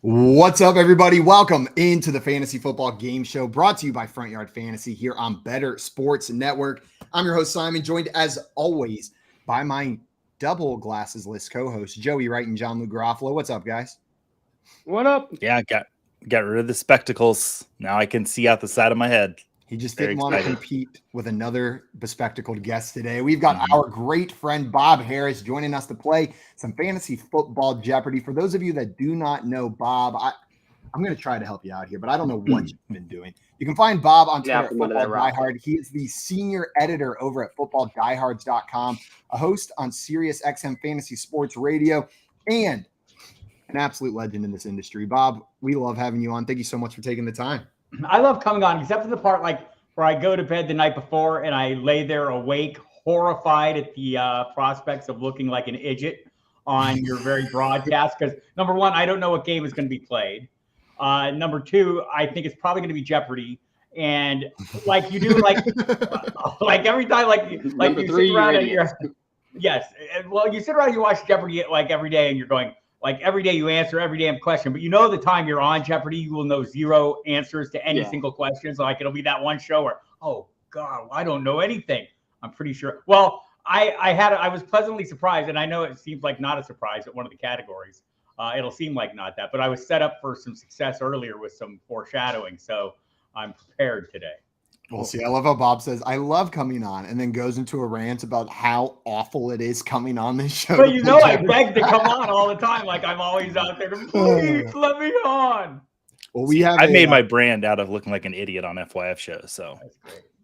What's up, everybody? Welcome into the Fantasy Football Game Show brought to you by Front Yard Fantasy here on Better Sports Network. I'm your host, Simon, joined as always by my double glasses list co-hosts, Joey Wright and John Lou Garofalo. What's up, guys? What up? Yeah, got rid of the spectacles. Now I can see out the side of my head. He just didn't want to compete with another bespectacled guest today. We've got our great friend Bob Harris joining us to play some Fantasy Football Jeopardy. For those of you that do not know Bob, I'm going to try to help you out here, but I don't know what you've been doing. You can find Bob on Twitter at Football Diehard. He is the senior editor over at footballdiehards.com, a host on Sirius XM Fantasy Sports Radio, and an absolute legend in this industry. Bob, we love having you on. Thank you so much for taking the time. I love coming on, except for the part where I go to bed the night before and I lay there awake, horrified at the prospects of looking like an idiot on your very broadcast. Because number one, I don't know what game is going to be played. Number two, I think it's probably going to be Jeopardy. And like you do, like every time, like you sit around and yes. Well, you sit around and you watch Jeopardy like every day, and you're going. Like every day you answer every damn question, but you know the time you're on Jeopardy, you will know zero answers to any single question. So like it'll be that one show where, oh God, I don't know anything. I'm pretty sure. Well, I was pleasantly surprised, and I know it seems like not a surprise at one of the categories. It'll seem like not that, but I was set up for some success earlier with some foreshadowing, so I'm prepared today. We'll see. I love how Bob says, I love coming on, and then goes into a rant about how awful it is coming on this show. But you know, I beg to come on all the time. Like I'm always out there. Please let me on. Well, I made my brand out of looking like an idiot on FYF shows. So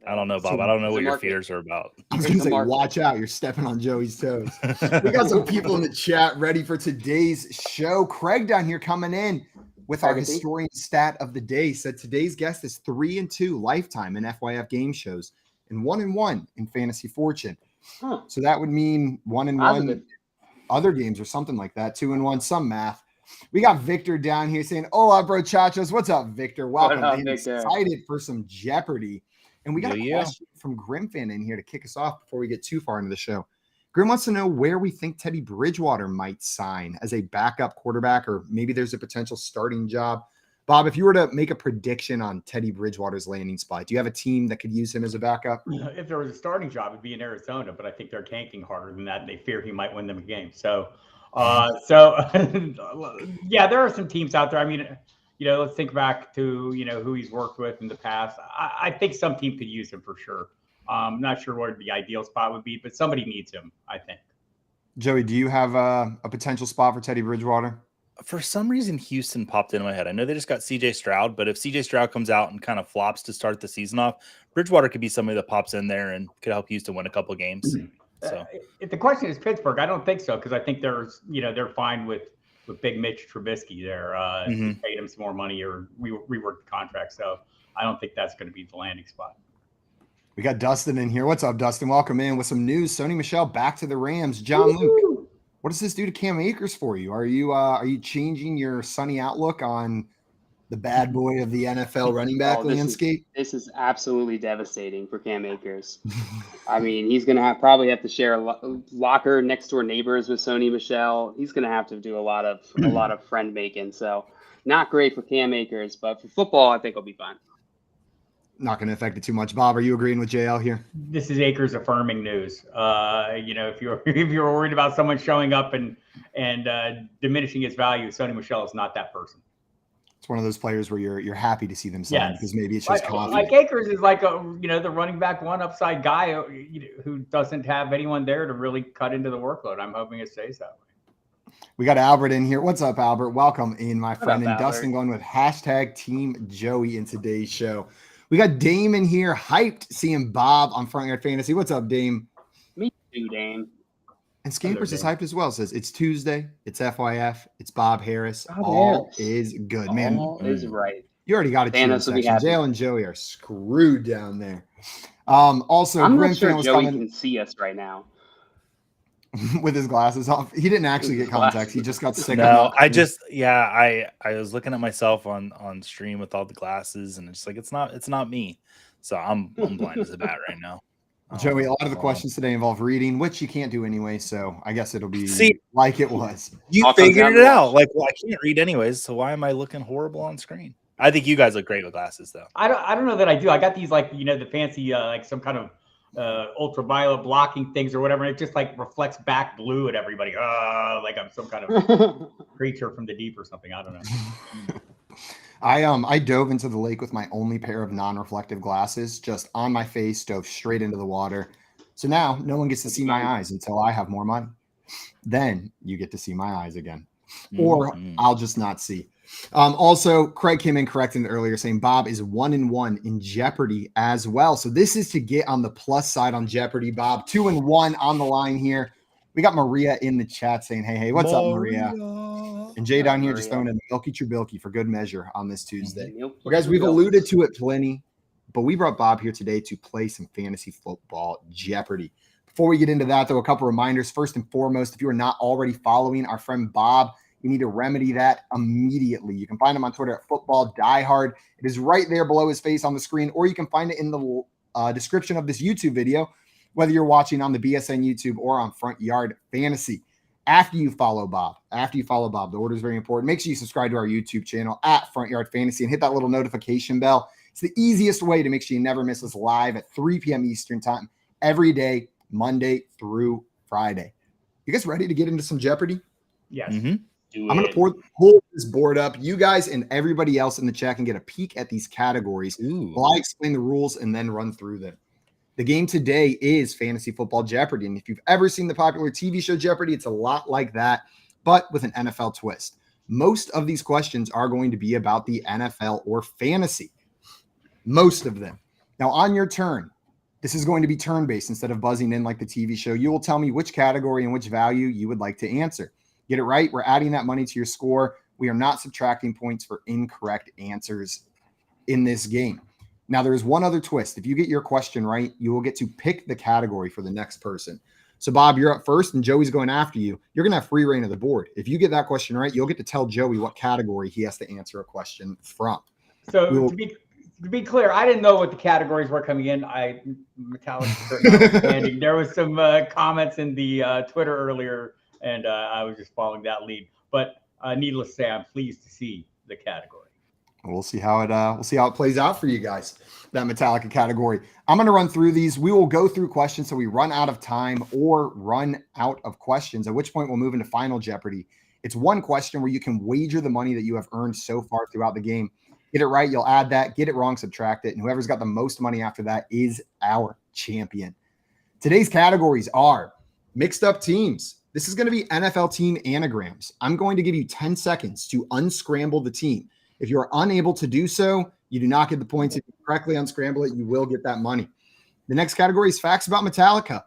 I don't know, Bob. So, I don't know what your fears are about. I was going to say, watch out. You're stepping on Joey's toes. We got some people in the chat ready for today's show. Craig down here coming in with our historian stat of the day, said today's guest is 3-2 lifetime in FYF game shows and 1-1 in Fantasy Fortune. So that would mean 1-1 other games or something like that. 2-1, some math. We got Victor down here saying, "Hola, bro, chachos." What's up, Victor? Welcome. I'm excited for some Jeopardy. And we got a question from Grimfan in here to kick us off before we get too far into the show. Grim wants to know where we think Teddy Bridgewater might sign as a backup quarterback, or maybe there's a potential starting job. Bob, if you were to make a prediction on Teddy Bridgewater's landing spot, do you have a team that could use him as a backup? If there was a starting job, it'd be in Arizona, but I think they're tanking harder than that. They fear he might win them a game. So yeah, there are some teams out there. I mean, let's think back to, who he's worked with in the past. I think some team could use him for sure. I'm not sure what the ideal spot would be, but somebody needs him, I think. Joey, do you have a potential spot for Teddy Bridgewater? For some reason, Houston popped into my head. I know they just got CJ Stroud, but if CJ Stroud comes out and kind of flops to start the season off, Bridgewater could be somebody that pops in there and could help Houston win a couple of games. So if the question is Pittsburgh, I don't think so, because I think they're fine with Big Mitch Trubisky there. Paid him some more money or rework the contract. So I don't think that's going to be the landing spot. We got Dustin in here. What's up, Dustin? Welcome in with some news. Sony Michel back to the Rams. John Luke, what does this do to Cam Akers for you? Are you changing your sunny outlook on the bad boy of the NFL running back landscape? This is absolutely devastating for Cam Akers. I mean, he's going to probably have to share a locker next door neighbors with Sony Michel. He's going to have to do a lot of friend making. So not great for Cam Akers, but for football, I think it'll be fine. Not going to affect it too much. Bob, are you agreeing with JL here? This is Akers affirming news. If you're worried about someone showing up and diminishing its value, Sony Michel is not that person. It's one of those players where you're happy to see them sign because maybe it's just confidence. Like Akers is like the running back one upside guy who doesn't have anyone there to really cut into the workload. I'm hoping it stays that way. We got Albert in here. What's up, Albert? Welcome in, my friend. And Dustin going with hashtag Team Joey in today's show. We got Dame in here, hyped seeing Bob on Front Yard Fantasy. What's up, Dame? Me too, Dame. And Scampers is hyped as well. Says it's Tuesday, it's FYF, it's Bob Harris. All is good, man. All is right. You already got a cheer section. Jalen and Joey are screwed down there. Also, I'm not sure Joey can see us right now. With his glasses off. He didn't actually get contacts. He just got sick. No, I was looking at myself on stream with all the glasses, and it's like it's not me. So I'm blind as a bat right now. Joey, a lot of the questions today involve reading, which you can't do anyway. So I guess it'll be like it was. You All comes figured down it to out. watch. Like, well, I can't read anyways, so why am I looking horrible on screen? I think you guys look great with glasses, though. I don't know that I do. I got these like the fancy like some kind of ultraviolet blocking things or whatever, and it just like reflects back blue at everybody. Like I'm some kind of creature from the deep or something. I don't know. I dove into the lake with my only pair of non-reflective glasses, just on my face, dove straight into the water. So now no one gets to see my eyes until I have more money. Then you get to see my eyes again, or I'll just not see. Also, Craig came in correcting earlier, saying Bob is 1-1 in Jeopardy as well. So this is to get on the plus side on Jeopardy, Bob. 2-1 on the line here. We got Maria in the chat saying, hey, what's up, Maria? And Jay down here just throwing in Milky Trubilky for good measure on this Tuesday. Well, guys, we've alluded to it plenty, but we brought Bob here today to play some Fantasy Football Jeopardy. Before we get into that, though, a couple reminders. First and foremost, if you are not already following our friend Bob, you need to remedy that immediately. You can find him on Twitter at Football Diehard. It is right there below his face on the screen, or you can find it in the description of this YouTube video, whether you're watching on the BSN YouTube or on Front Yard Fantasy. After you follow Bob, the order is very important. Make sure you subscribe to our YouTube channel at Front Yard Fantasy and hit that little notification bell. It's the easiest way to make sure you never miss us live at 3 p.m. Eastern time every day, Monday through Friday. You guys ready to get into some Jeopardy? Yes. I'm going to pull this board up. You guys and everybody else in the chat can get a peek at these categories while I explain the rules and then run through them. The game today is Fantasy Football Jeopardy. And if you've ever seen the popular TV show Jeopardy, it's a lot like that, but with an NFL twist. Most of these questions are going to be about the NFL or fantasy. Most of them. Now, on your turn, this is going to be turn-based instead of buzzing in like the TV show. You will tell me which category and which value you would like to answer. Get it right, we're adding that money to your score. We are not subtracting points for incorrect answers in this game. Now, there is one other twist. If you get your question right, you will get to pick the category for the next person. So, Bob, you're up first, and Joey's going after you. You're going to have free reign of the board. If you get that question right, you'll get to tell Joey what category he has to answer a question from. So, to be clear, I didn't know what the categories were coming in. Metallic. There was some comments in the Twitter earlier, and I was just following that lead. But needless to say, I'm pleased to see the category. We'll see how it plays out for you guys, that Metallica category. I'm going to run through these. We will go through questions so we run out of time or run out of questions, at which point we'll move into Final Jeopardy. It's one question where you can wager the money that you have earned so far throughout the game. Get it right, you'll add that. Get it wrong, subtract it. And whoever's got the most money after that is our champion. Today's categories are mixed up teams. This is going to be NFL team anagrams. I'm going to give you 10 seconds to unscramble the team. If you're unable to do so, you do not get the points. If you correctly unscramble it, you will get that money. The next category is facts about Metallica.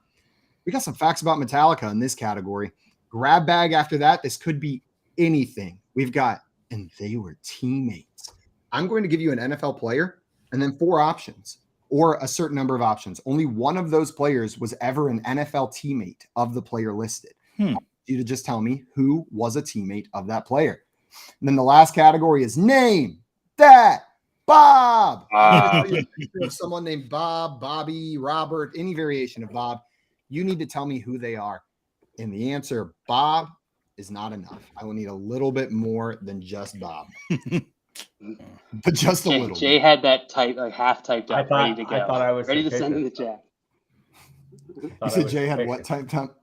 We got some facts about Metallica in this category. Grab bag after that. This could be anything. We've got, and they were teammates. I'm going to give you an NFL player and then 4 options or a certain number of options. Only one of those players was ever an NFL teammate of the player listed. I want you to just tell me who was a teammate of that player. And then the last category is name that Bob. Someone named Bob, Bobby, Robert, any variation of Bob. You need to tell me who they are. And the answer, Bob, is not enough. I will need a little bit more than just Bob. But just a little. Jay had that half typed up, ready to go. I thought I was ready to send in the chat. You said Jay had what typed up?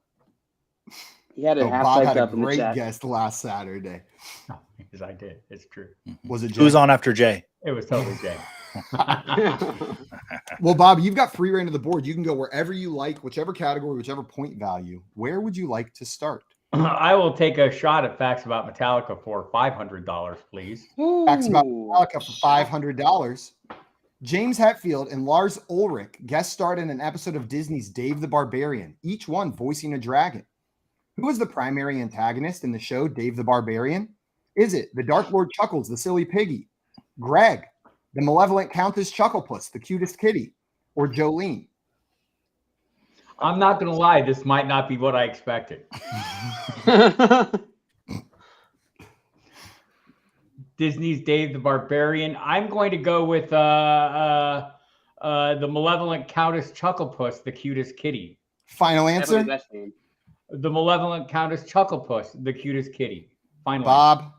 He had it half Bob typed had up a in the great chat. guest last Saturday. Because I did. It's true. Was it Jay? Who was on after Jay? It was totally Jay. Well, Bob, you've got free reign of the board. You can go wherever you like, whichever category, whichever point value. Where would you like to start? I will take a shot at facts about Metallica for $500, please. Facts about Metallica for $500. James Hetfield and Lars Ulrich guest starred in an episode of Disney's Dave the Barbarian, each one voicing a dragon. Who is the primary antagonist in the show Dave the Barbarian? Is it the Dark Lord Chuckles, the silly piggy, Greg, the malevolent Countess Chucklepuss, the cutest kitty, or Jolene? I'm not going to lie. This might not be what I expected. Disney's Dave the Barbarian. I'm going to go with The malevolent Countess Chucklepuss, the cutest kitty. Final Definitely answer, best name. The malevolent Countess Chucklepuss, the cutest kitty. Final Bob.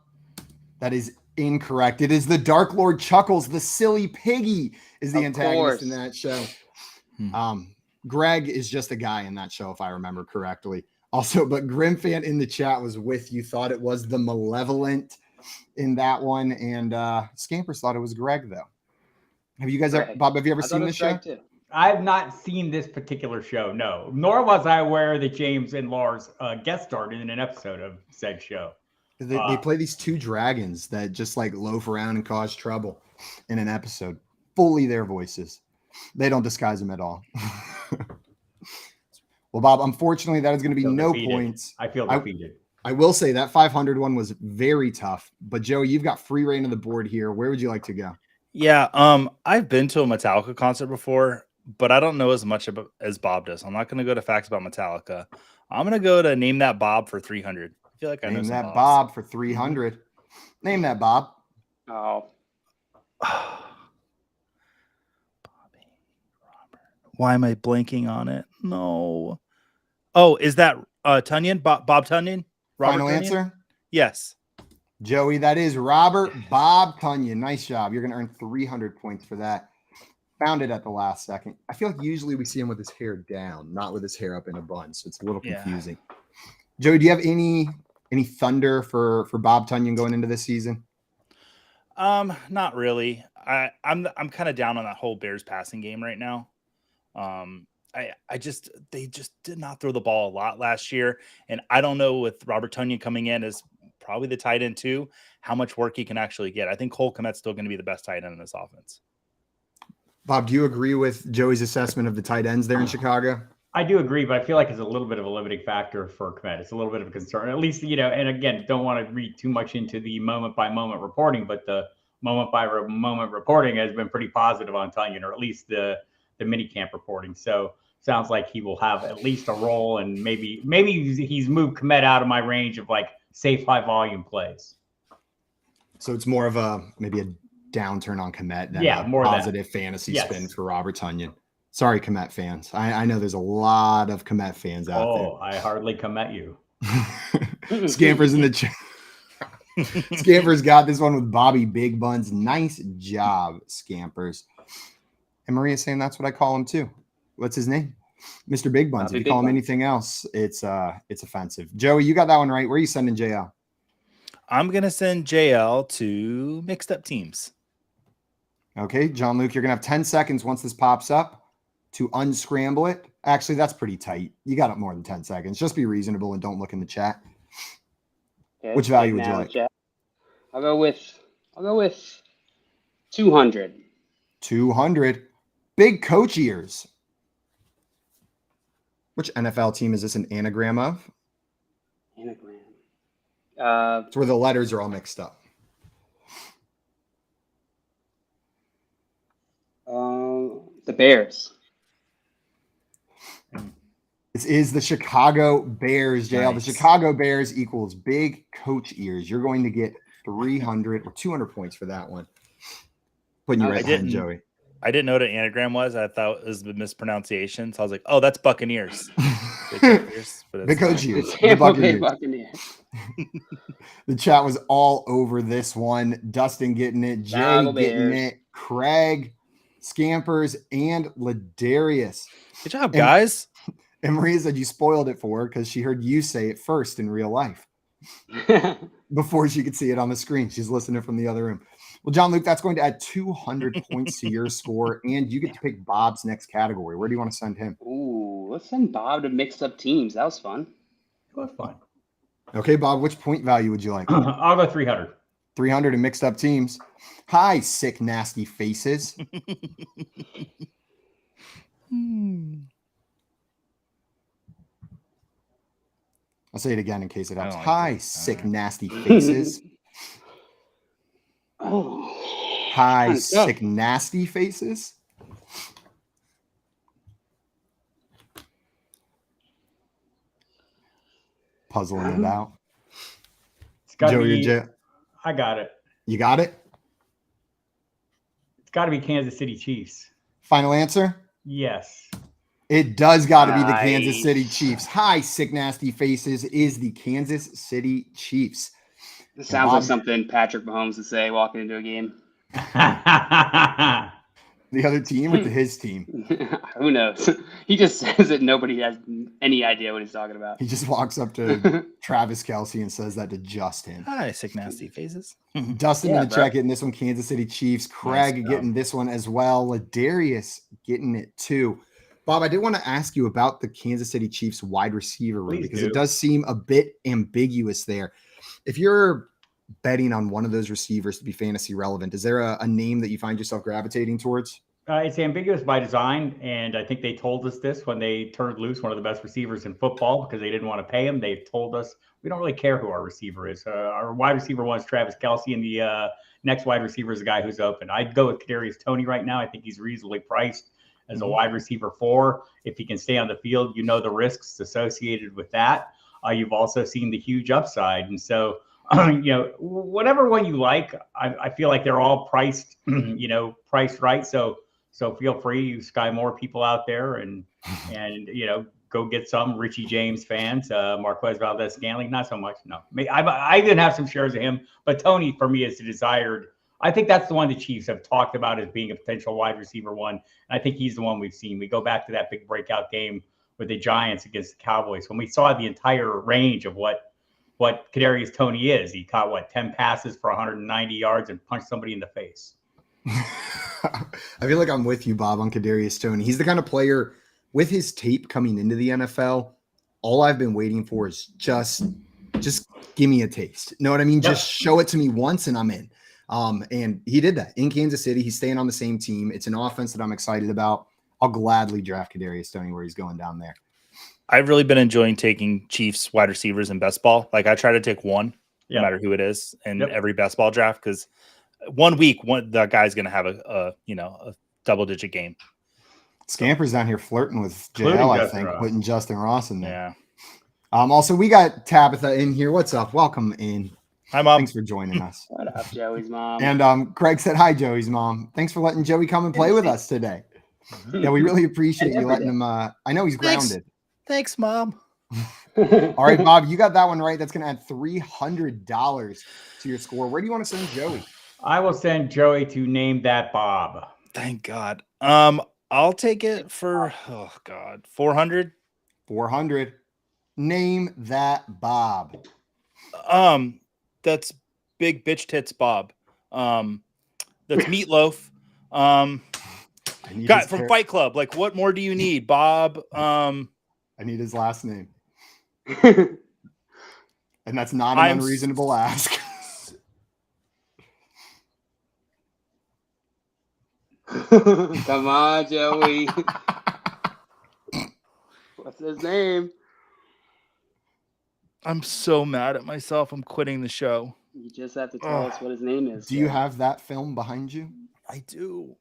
That is incorrect. It is the Dark Lord Chuckles, the silly piggy, is the Of antagonist in course. that show. Greg is just a guy in that show, if I remember correctly. Also, but Grimfan in the chat was with you, thought it was the malevolent in that one, and Scampers thought it was Greg, though. Have you guys ever, Bob, have you ever seen this show? Too. I've not seen this particular show, no. Nor was I aware that James and Lars guest starred in an episode of said show. They play these two dragons that just like loaf around and cause trouble in an episode. Fully their voices. They don't disguise them at all. Well, Bob, unfortunately, that is going to be no points. I feel defeated. I will say that 500 one was very tough. But Joey, you've got free reign of the board here. Where would you like to go? Yeah, I've been to a Metallica concert before, but I don't know as much about as Bob does. I'm not going to go to facts about Metallica. I'm going to go to Name That Bob for 300. I feel like I know Name some that Bobs. Bob for 300. Name that Bob. Oh. Bobby, Robert. Why am I blanking on it? No. Oh, is that Tunyon? Bob Tunyon? Robert Final Tunyon? answer? Yes. Joey, that is Robert Bob Tunyon. Nice job. You're going to earn 300 points for that. Found it at the last second. I feel like usually we see him with his hair down, not with his hair up in a bun. So it's a little confusing. Joey, do you have any thunder for Bob Tunyon going into this season? Not really. I'm kind of down on that whole Bears passing game right now. They just did not throw the ball a lot last year, and I don't know with Robert Tunyon coming in as probably the tight end too, how much work he can actually get. I think Cole Kmet's still going to be the best tight end in this offense. Bob, do you agree with Joey's assessment of the tight ends there in Chicago? I do agree, but I feel like it's a little bit of a limiting factor for Kmet. It's a little bit of a concern, at least, and again, don't want to read too much into the moment by moment reporting, but the moment by moment reporting has been pretty positive on Tunyon, or at least the minicamp reporting. So sounds like he will have at least a role, and maybe he's moved Kmet out of my range of like safe high volume plays. So it's more of maybe a downturn on Kmet than a more positive fantasy spin for Robert Tunyon. Sorry, Kmet fans. I know there's a lot of Kmet fans out there. Oh, I hardly come at you. Scampers in the chat. Scampers got this one with Bobby Big Buns. Nice job, Scampers. And Maria's saying that's what I call him too. What's his name? Mr. Big Buns. If you call him anything else, it's offensive. Joey, you got that one right. Where are you sending JL? I'm going to send JL to mixed up teams. Okay, John Luke, you're going to have 10 seconds once this pops up to unscramble it. Actually, that's pretty tight. You got it more than 10 seconds. Just be reasonable and don't look in the chat. Okay, which value would you like? I'll go with 200. 200. Big coach ears. Which NFL team is this an anagram of? Anagram. It's where the letters are all mixed up. The Bears. This is the Chicago Bears, JL. Nice. The Chicago Bears equals big coach ears. You're going to get 300 or 200 points for that one. Putting you right behind Joey. I didn't know what an anagram was. I thought it was the mispronunciation. So I was like, oh, that's Buccaneers. The coach ears. The Buccaneers. The chat was all over this one. Dustin getting it. Jay getting it. Craig, Scampers, and Ladarius. Good job, guys. And Maria said you spoiled it for her because she heard you say it first in real life before she could see it on the screen. She's listening from the other room. Well, John Luke, that's going to add 200 points to your score, and you get to pick Bob's next category. Where do you want to send him? Ooh, let's send Bob to mixed up teams. That was fun. That was fun. Okay, Bob, which point value would you like? I'll go 300. 300 in mixed up teams. Hi, sick, nasty faces. I'll say it again in case it helps. Hi, sick, nasty faces. Hi, sick, nasty faces. Puzzling it out. It's got to Joey, be. I got it. You got it? It's got to be Kansas City Chiefs. Final answer? Yes. It does got to be the Nice. Kansas City Chiefs. Hi, sick, nasty faces. Is the Kansas City Chiefs. This sounds like something Patrick Mahomes would say walking into a game. The other team or his team? Who knows? He just says that nobody has any idea what he's talking about. He just walks up to Travis Kelce and says that to just him. Hi, sick nasty faces. Dustin Yeah, in the chat getting this one. Kansas City Chiefs. Craig getting this one as well. Ladarius getting it too. Bob, I did want to ask you about the Kansas City Chiefs wide receiver room because it does seem a bit ambiguous there. If you're betting on one of those receivers to be fantasy relevant, is there a name that you find yourself gravitating towards? It's ambiguous by design, and I think they told us this when they turned loose one of the best receivers in football because they didn't want to pay him. They told us we don't really care who our receiver is. Our wide receiver one is Travis Kelce, and the next wide receiver is a guy who's open. I'd go with Kadarius Toney right now. I think he's reasonably priced as a wide receiver 4. If he can stay on the field, you know the risks associated with that. You've also seen the huge upside, and so whatever one you like, I feel like they're all priced, priced right. So feel free, you Sky Moore people out there, and go get some Richie James fans. Marquez Valdez-Scantling, not so much. No, I didn't have some shares of him, but Tony for me is the desired. I think that's the one the Chiefs have talked about as being a potential wide receiver one. And I think he's the one we've seen. We go back to that big breakout game with the Giants against the Cowboys when we saw the entire range of what Kadarius Toney is. He caught 10 passes for 190 yards and punched somebody in the face. I feel like I'm with you, Bob, on Kadarius Toney. He's the kind of player with his tape coming into the NFL. All I've been waiting for is just give me a taste. Know what I mean? Yep. Just show it to me once and I'm in. And he did that in Kansas City. He's staying on the same team. It's an offense that I'm excited about. I'll gladly draft Kadarius Toney where he's going down there. I've really been enjoying taking Chiefs wide receivers in best ball. Like I try to take one, no matter who it is, in every best ball draft because 1 week, the guy's going to have a double-digit game. Scamper's down here flirting with JL, I think, putting Justin Ross in there. Yeah. Also, we got Tabitha in here. What's up? Welcome in. Hi, Mom. Thanks for joining us. What up, Joey's mom? And Craig said, hi, Joey's mom. Thanks for letting Joey come and play with us today. Yeah, we really appreciate you letting him. I know he's grounded. Thanks, Mom. All right, Bob, you got that one right. That's going to add $300 to your score. Where do you want to send Joey? I will send Joey to Name That Bob. Thank God. I'll take it for 400. 400. Name That Bob. That's Big Bitch Tits Bob. That's Meatloaf. Got from Fight Club. Like, what more do you need, Bob? I need his last name. And that's not an unreasonable ask. Come on, Joey. What's his name? I'm so mad at myself. I'm quitting the show. You just have to tell us what his name is. Do you have that film behind you? I do.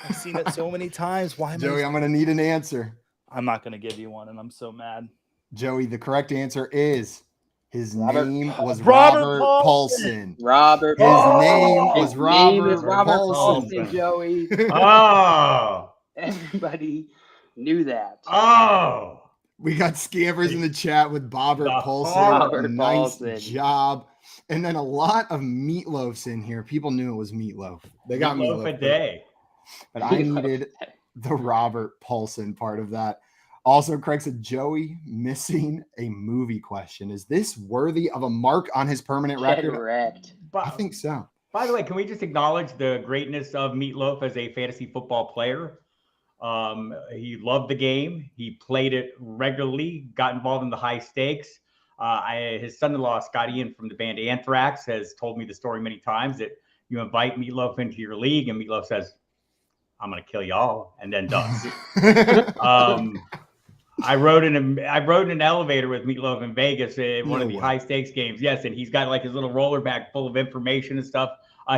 I've seen it so many times. Why, Joey? I'm going to need an answer. I'm not going to give you one, and I'm so mad. Joey, the correct answer is his name was Robert Paulson. Robert. His name was Robert Paulson. Joey. Oh, everybody knew that. Oh, we got scammers in the chat with Robert Paulson. Nice job. And then a lot of meatloafs in here. People knew it was meatloaf. They got meatloaf a day. But I needed the Robert Paulson part of that. Also, Craig said, Joey missing a movie question. Is this worthy of a mark on his permanent record? Correct. I think so. By the way, can we just acknowledge the greatness of Meatloaf as a fantasy football player? He loved the game. He played it regularly, got involved in the high stakes. His son-in-law, Scott Ian from the band Anthrax, has told me the story many times that you invite Meatloaf into your league and Meatloaf says, I'm going to kill y'all, and then does. I rode in an elevator with Meatloaf in Vegas in one of the high stakes games. Yes, and he's got like his little roller bag full of information and stuff.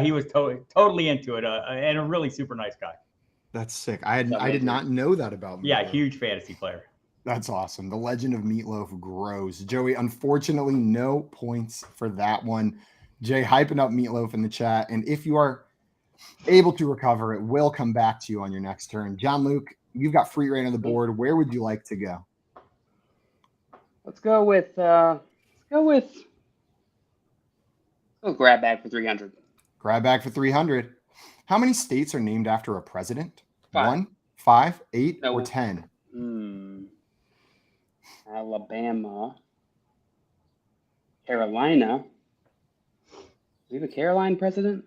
He was totally into it, and a really super nice guy. That's sick. I did not know that about Meatloaf. Yeah, huge fantasy player. That's awesome. The legend of Meatloaf grows. Joey, unfortunately, no points for that one. Jay hyping up Meatloaf in the chat, and if you are able to recover. It will come back to you on your next turn. John Luke, you've got free reign on the board. Where would you like to go? Let's go with grab bag for 300. Grab bag for 300. How many states are named after a president? 5. 1, 5, 8, No. or 10? Alabama, Carolina. Do we have a Caroline president?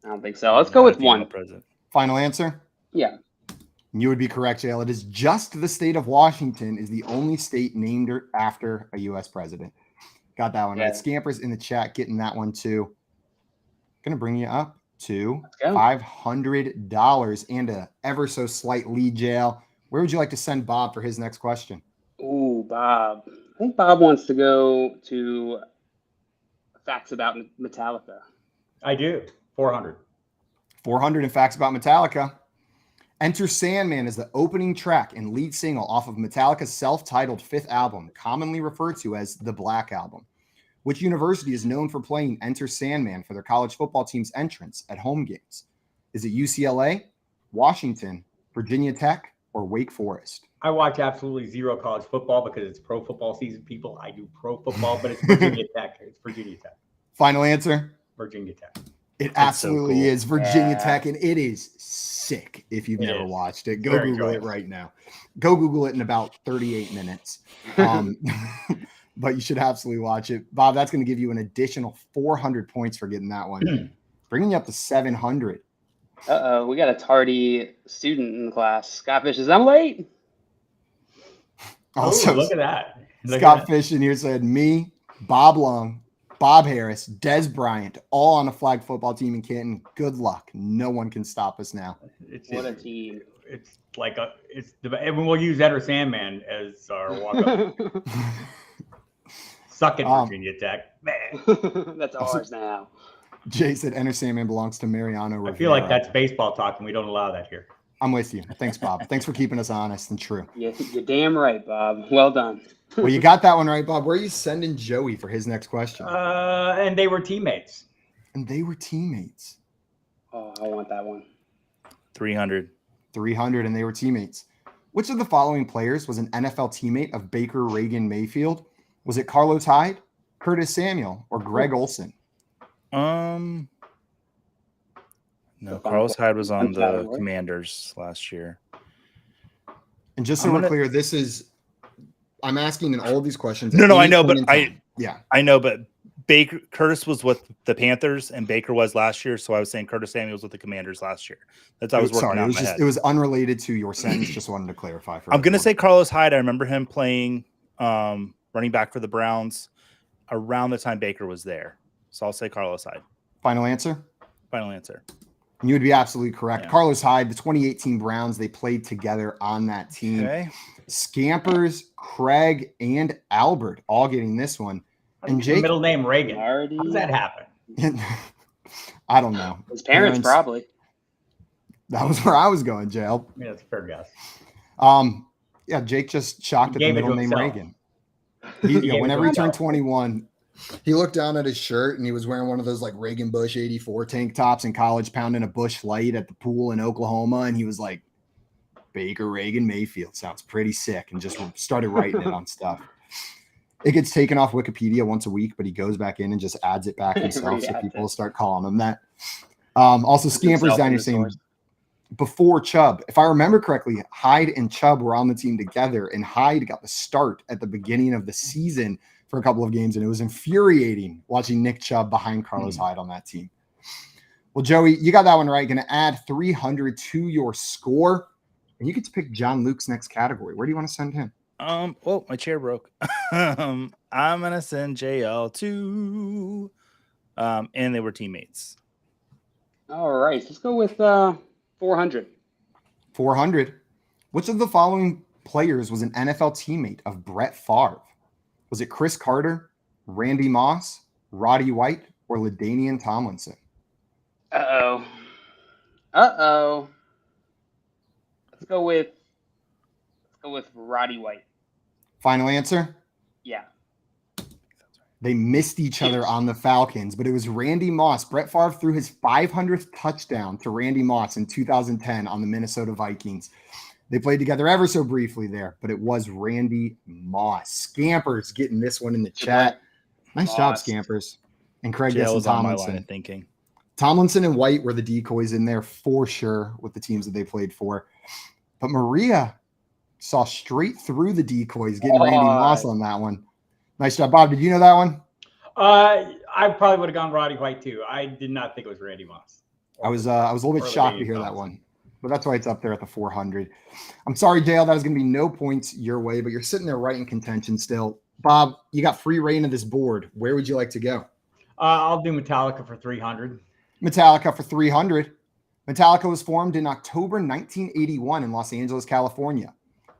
I don't think so. Let's go with 1. President. Final answer? Yeah. You would be correct, Jale. It is just the state of Washington is the only state named after a U.S. president. Got that one right. Scampers in the chat getting that one too. Going to bring you up to $500 and a ever so slight lead, Jale. Where would you like to send Bob for his next question? Ooh, Bob. I think Bob wants to go to facts about Metallica. I do. 400. 400 in facts about Metallica. Enter Sandman is the opening track and lead single off of Metallica's self-titled 5th album, commonly referred to as the Black Album. Which university is known for playing Enter Sandman for their college football team's entrance at home games? Is it UCLA, Washington, Virginia Tech, or Wake Forest? I watch absolutely zero college football because it's pro football season, people. I do pro football, but it's Virginia Tech. It's Virginia Tech. Final answer? Virginia Tech. It absolutely is Virginia Tech, and it is sick if you've never watched it. Go Google it right now. Go Google it in about 38 minutes. But you should absolutely watch it. Bob, that's going to give you an additional 400 points for getting that one. Bringing you up to 700. Uh-oh, we got a tardy student in the class. Scott Fish, I'm late. Also, look at that. Scott Fish in here said, me, Bob Long, Bob Harris, Des Bryant, all on a flag football team in Canton. Good luck. No one can stop us now. What a team. It's like and we'll use Enter Sandman as our walk-up. Suck it, Virginia Tech. Man. That's ours now. Jay said Enter Sandman belongs to Mariano Rivera. I feel like that's baseball talk, and we don't allow that here. I'm with you. Thanks, Bob. Thanks for keeping us honest and true. You're damn right, Bob. Well done. Well, you got that one right, Bob. Where are you sending Joey for his next question? And they were teammates. And they were teammates. Oh, I want that one. 300. 300, and they were teammates. Which of the following players was an NFL teammate of Baker Reagan Mayfield? Was it Carlos Hyde, Curtis Samuel, or Greg Olson? No, Carlos Hyde was on the Commanders last year. And just so we're clear, this is I'm asking in all of these questions. No, I know, but I know, but Curtis was with the Panthers and Baker was last year, so I was saying Curtis Samuel was with the Commanders last year. That's I was working out in my head. It was unrelated to your sentence. Just wanted to clarify. I'm going to say Carlos Hyde. I remember him playing running back for the Browns around the time Baker was there. So I'll say Carlos Hyde. Final answer? Final answer. And you would be absolutely correct. Yeah. Carlos Hyde, the 2018 Browns, they played together on that team. Okay. Scampers, Craig, and Albert all getting this one. And Jake, middle name Reagan. How does that happen? I don't know. His parents probably. That was where I was going, Jail. Yeah, that's a fair guess. Yeah, Jake just shocked at the middle name Reagan. Whenever he turned 21, he looked down at his shirt and he was wearing one of those like Reagan Bush 84 tank tops in college, pounding a Bush Light at the pool in Oklahoma. And he was like, Baker Reagan Mayfield sounds pretty sick, and just started writing it on stuff. It gets taken off Wikipedia once a week, but he goes back in and just adds it back himself. So people start calling him that. Also, Scampers down here saying before Chubb, if I remember correctly, Hyde and Chubb were on the team together, and Hyde got the start at the beginning of the season for a couple of games, and it was infuriating watching Nick Chubb behind Carlos Hyde on that team. Well, Joey, you got that one right. Going to add 300 to your score, and you get to pick John Luke's next category. Where do you want to send him? Well, my chair broke. I'm gonna send JL to and they were teammates. All right, let's go with 400. 400. Which of the following players was an NFL teammate of Brett Favre? Was it Chris Carter, Randy Moss, Roddy White, or LaDainian Tomlinson? Uh-oh. Let's go with Roddy White. Final answer? Yeah. They missed each other on the Falcons, but it was Randy Moss. Brett Favre threw his 500th touchdown to Randy Moss in 2010 on the Minnesota Vikings. They played together ever so briefly there, but it was Randy Moss. Scampers getting this one in the chat. Nice job, Scampers. And Craig guessing Tomlinson. Thinking Tomlinson and White were the decoys in there for sure with the teams that they played for. But Maria saw straight through the decoys, getting Randy Moss on that one. Nice job, Bob. Did you know that one? I probably would have gone Roddy White too. I did not think it was Randy Moss. I was a little bit shocked to hear that one, but that's why it's up there at the 400. I'm sorry, Dale. That was going to be no points your way, but you're sitting there right in contention still. Bob, you got free reign of this board. Where would you like to go? I'll do Metallica for 300. Metallica for 300. Metallica was formed in October 1981 in Los Angeles, California.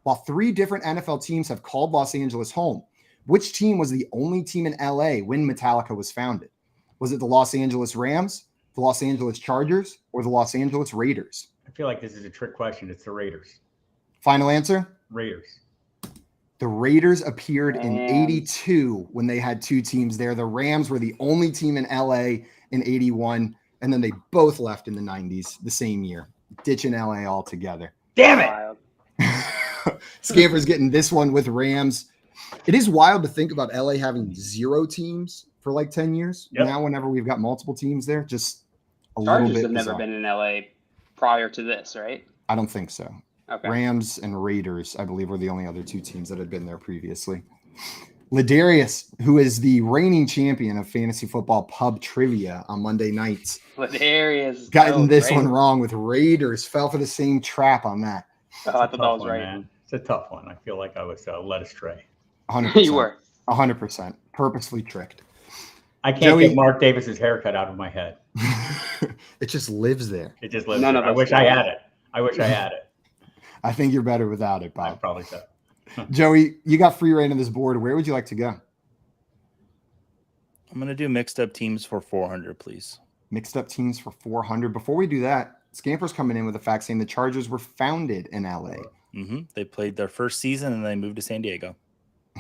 While 3 different NFL teams have called Los Angeles home, which team was the only team in LA when Metallica was founded? Was it the Los Angeles Rams, the Los Angeles Chargers, or the Los Angeles Raiders? I feel like this is a trick question. It's the Raiders. Final answer? Raiders. The Raiders appeared in 82 when they had 2 teams there. The Rams were the only team in LA in 81, and then they both left in the 90s the same year, ditching LA altogether. Damn it! Scamper's getting this one with Rams. It is wild to think about LA having 0 teams for like 10 years. Yep. Now, whenever we've got multiple teams there, just a little bit. Chargers have never been in LA prior to this, right? I don't think so. Okay. Rams and Raiders, I believe, were the only other 2 teams that had been there previously. Ladarius, who is the reigning champion of fantasy football pub trivia on Monday nights. Ladarius. Gotten this one wrong with Raiders. Fell for the same trap on that. Oh, I thought that was right. Man. It's a tough one. I feel like I was led astray. 100%. You were. 100%. Purposely tricked. I can't get Mark Davis's haircut out of my head. It just lives there. It just lives there. I wish I had it. I wish I had it. I think you're better without it, Bob. Probably so. Joey, you got free reign of this board. Where would you like to go? I'm going to do mixed up teams for 400, please. Mixed up teams for 400. Before we do that, Scamper's coming in with a fact saying the Chargers were founded in LA. Mm-hmm. They played their first season and they moved to San Diego.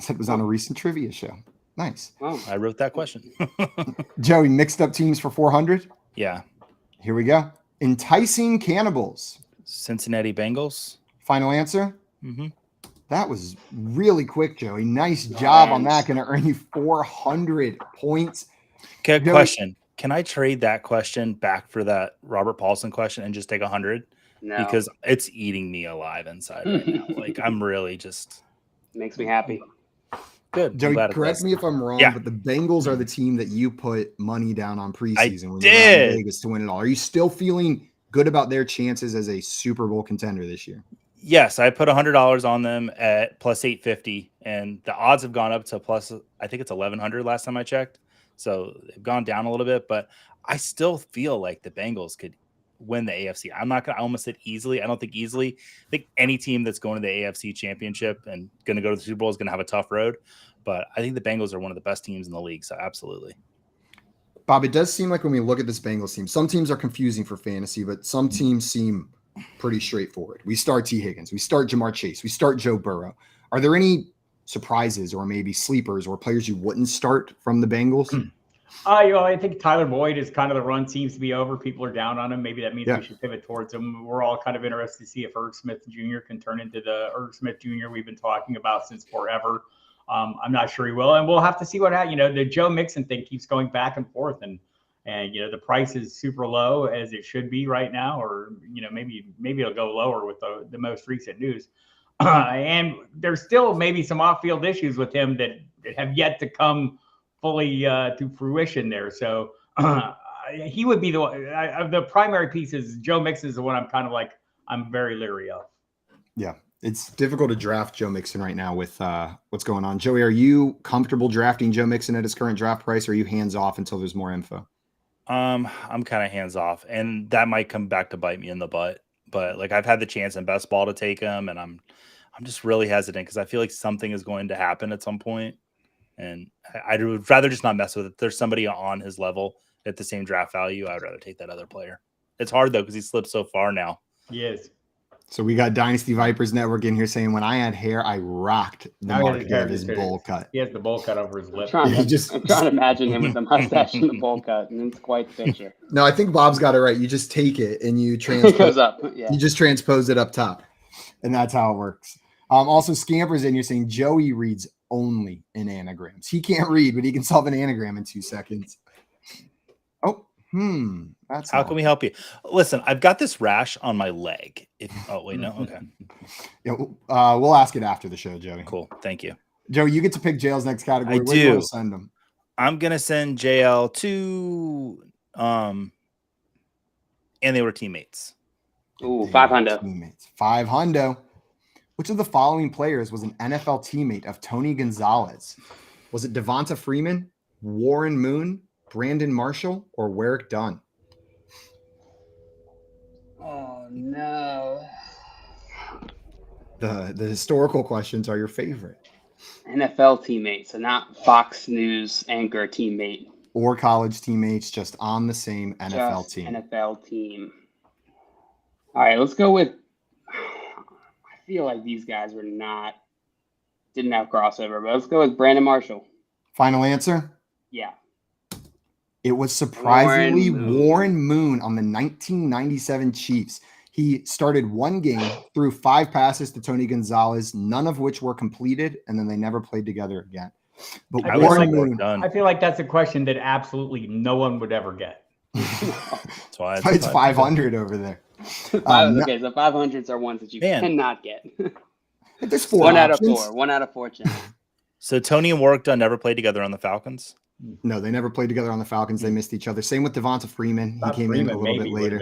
It was on a recent trivia show. Nice. Wow. I wrote that question. Joey, mixed up teams for 400? Yeah. Here we go. Enticing Cannibals. Cincinnati Bengals. Final answer? Mm-hmm. That was really quick, Joey. Nice job on that. Going to earn you 400 points. Okay, question. Can I trade that question back for that Robert Paulson question and just take 100? No. Because it's eating me alive inside right now. Like, I'm really just... Makes me happy. Good. Joey, correct me if I'm wrong, but the Bengals are the team that you put money down on preseason when you were in Vegas to win it all. Are you still feeling good about their chances as a Super Bowl contender this year? Yes, I put $100 on them at plus 850, and the odds have gone up to plus, I think it's 1,100 last time I checked. So they've gone down a little bit, but I still feel like the Bengals could win the AFC. I'm not going to, I almost said easily. I don't think easily. I think any team that's going to the AFC Championship and going to go to the Super Bowl is going to have a tough road. But I think the Bengals are one of the best teams in the league. So absolutely. Bob, it does seem like when we look at this Bengals team, some teams are confusing for fantasy, but some teams seem pretty straightforward. We start T. Higgins. We start Jamar Chase. We start Joe Burrow. Are there any surprises or maybe sleepers or players you wouldn't start from the Bengals? I think Tyler Boyd is kind of the run seems to be over. People are down on him. Maybe that means we should pivot towards him. We're all kind of interested to see if Irv Smith Jr. can turn into the Irv Smith Jr. we've been talking about since forever. I'm not sure he will, and we'll have to see what happens. The Joe Mixon thing keeps going back and forth, and the price is super low as it should be right now, or maybe it'll go lower with the most recent news. And there's still maybe some off-field issues with him that have yet to come fully to fruition there. So he would be the primary piece. Is Joe Mixon is the one I'm very leery of. Yeah. It's difficult to draft Joe Mixon right now with what's going on. Joey, are you comfortable drafting Joe Mixon at his current draft price, or are you hands off until there's more info? I'm kind of hands off, and that might come back to bite me in the butt. But I've had the chance in best ball to take him, and I'm just really hesitant because I feel like something is going to happen at some point, and I would rather just not mess with it. If there's somebody on his level at the same draft value, I would rather take that other player. It's hard though because he slipped so far now. Yes. So we got Dynasty Vipers Network in here saying, when I had hair, I rocked the Now he has market of his bowl cut. He has the bowl cut over his I'm lip. trying, Yeah, to, I'm trying to imagine him with the mustache and the bowl cut, and it's quite the picture. No, I think Bob's got it right. You just take it and you It transpose. goes up. Yeah. You just transpose it up top, and that's how it works. Also, Scampers in, you're saying Joey reads only in anagrams. He can't read, but he can solve an anagram in 2 seconds. Oh, that's How can we help you? Listen, I've got this rash on my leg. Oh wait, no, okay, Yeah, we'll ask it after the show, Joey. cool, thank you. Joe, you get to pick JL's next category. I Where do you want do. to send them? I'm gonna send JL to and they were teammates. Ooh, 500. Teammates. 500. Which of the following players was an NFL teammate of Tony Gonzalez? Was it Devonta Freeman, Warren Moon, Brandon Marshall, or Warrick Dunn? Oh no. The historical questions are your favorite. NFL teammate, so not Fox News anchor teammate. Or college teammates just on the same NFL Just team. NFL team. All right, let's go with. I feel like these guys didn't have crossover, but let's go with Brandon Marshall. Final answer? Yeah. It was surprisingly Warren Warren Moon on the 1997 Chiefs. He started one game, threw 5 passes to Tony Gonzalez, none of which were completed, and then they never played together again. But I feel Warren like Moon, I feel like that's a question that absolutely no one would ever get. That's why it's 500 over there. Okay, so 500s are ones that you Man. cannot get. There's 4 One out options. of 4. 1 out of 4 chances. So Tony and Warrick Dunn never played together on the Falcons. No, they never played together on the Falcons. They missed each other. Same with Devonta Freeman. He came in a little bit later.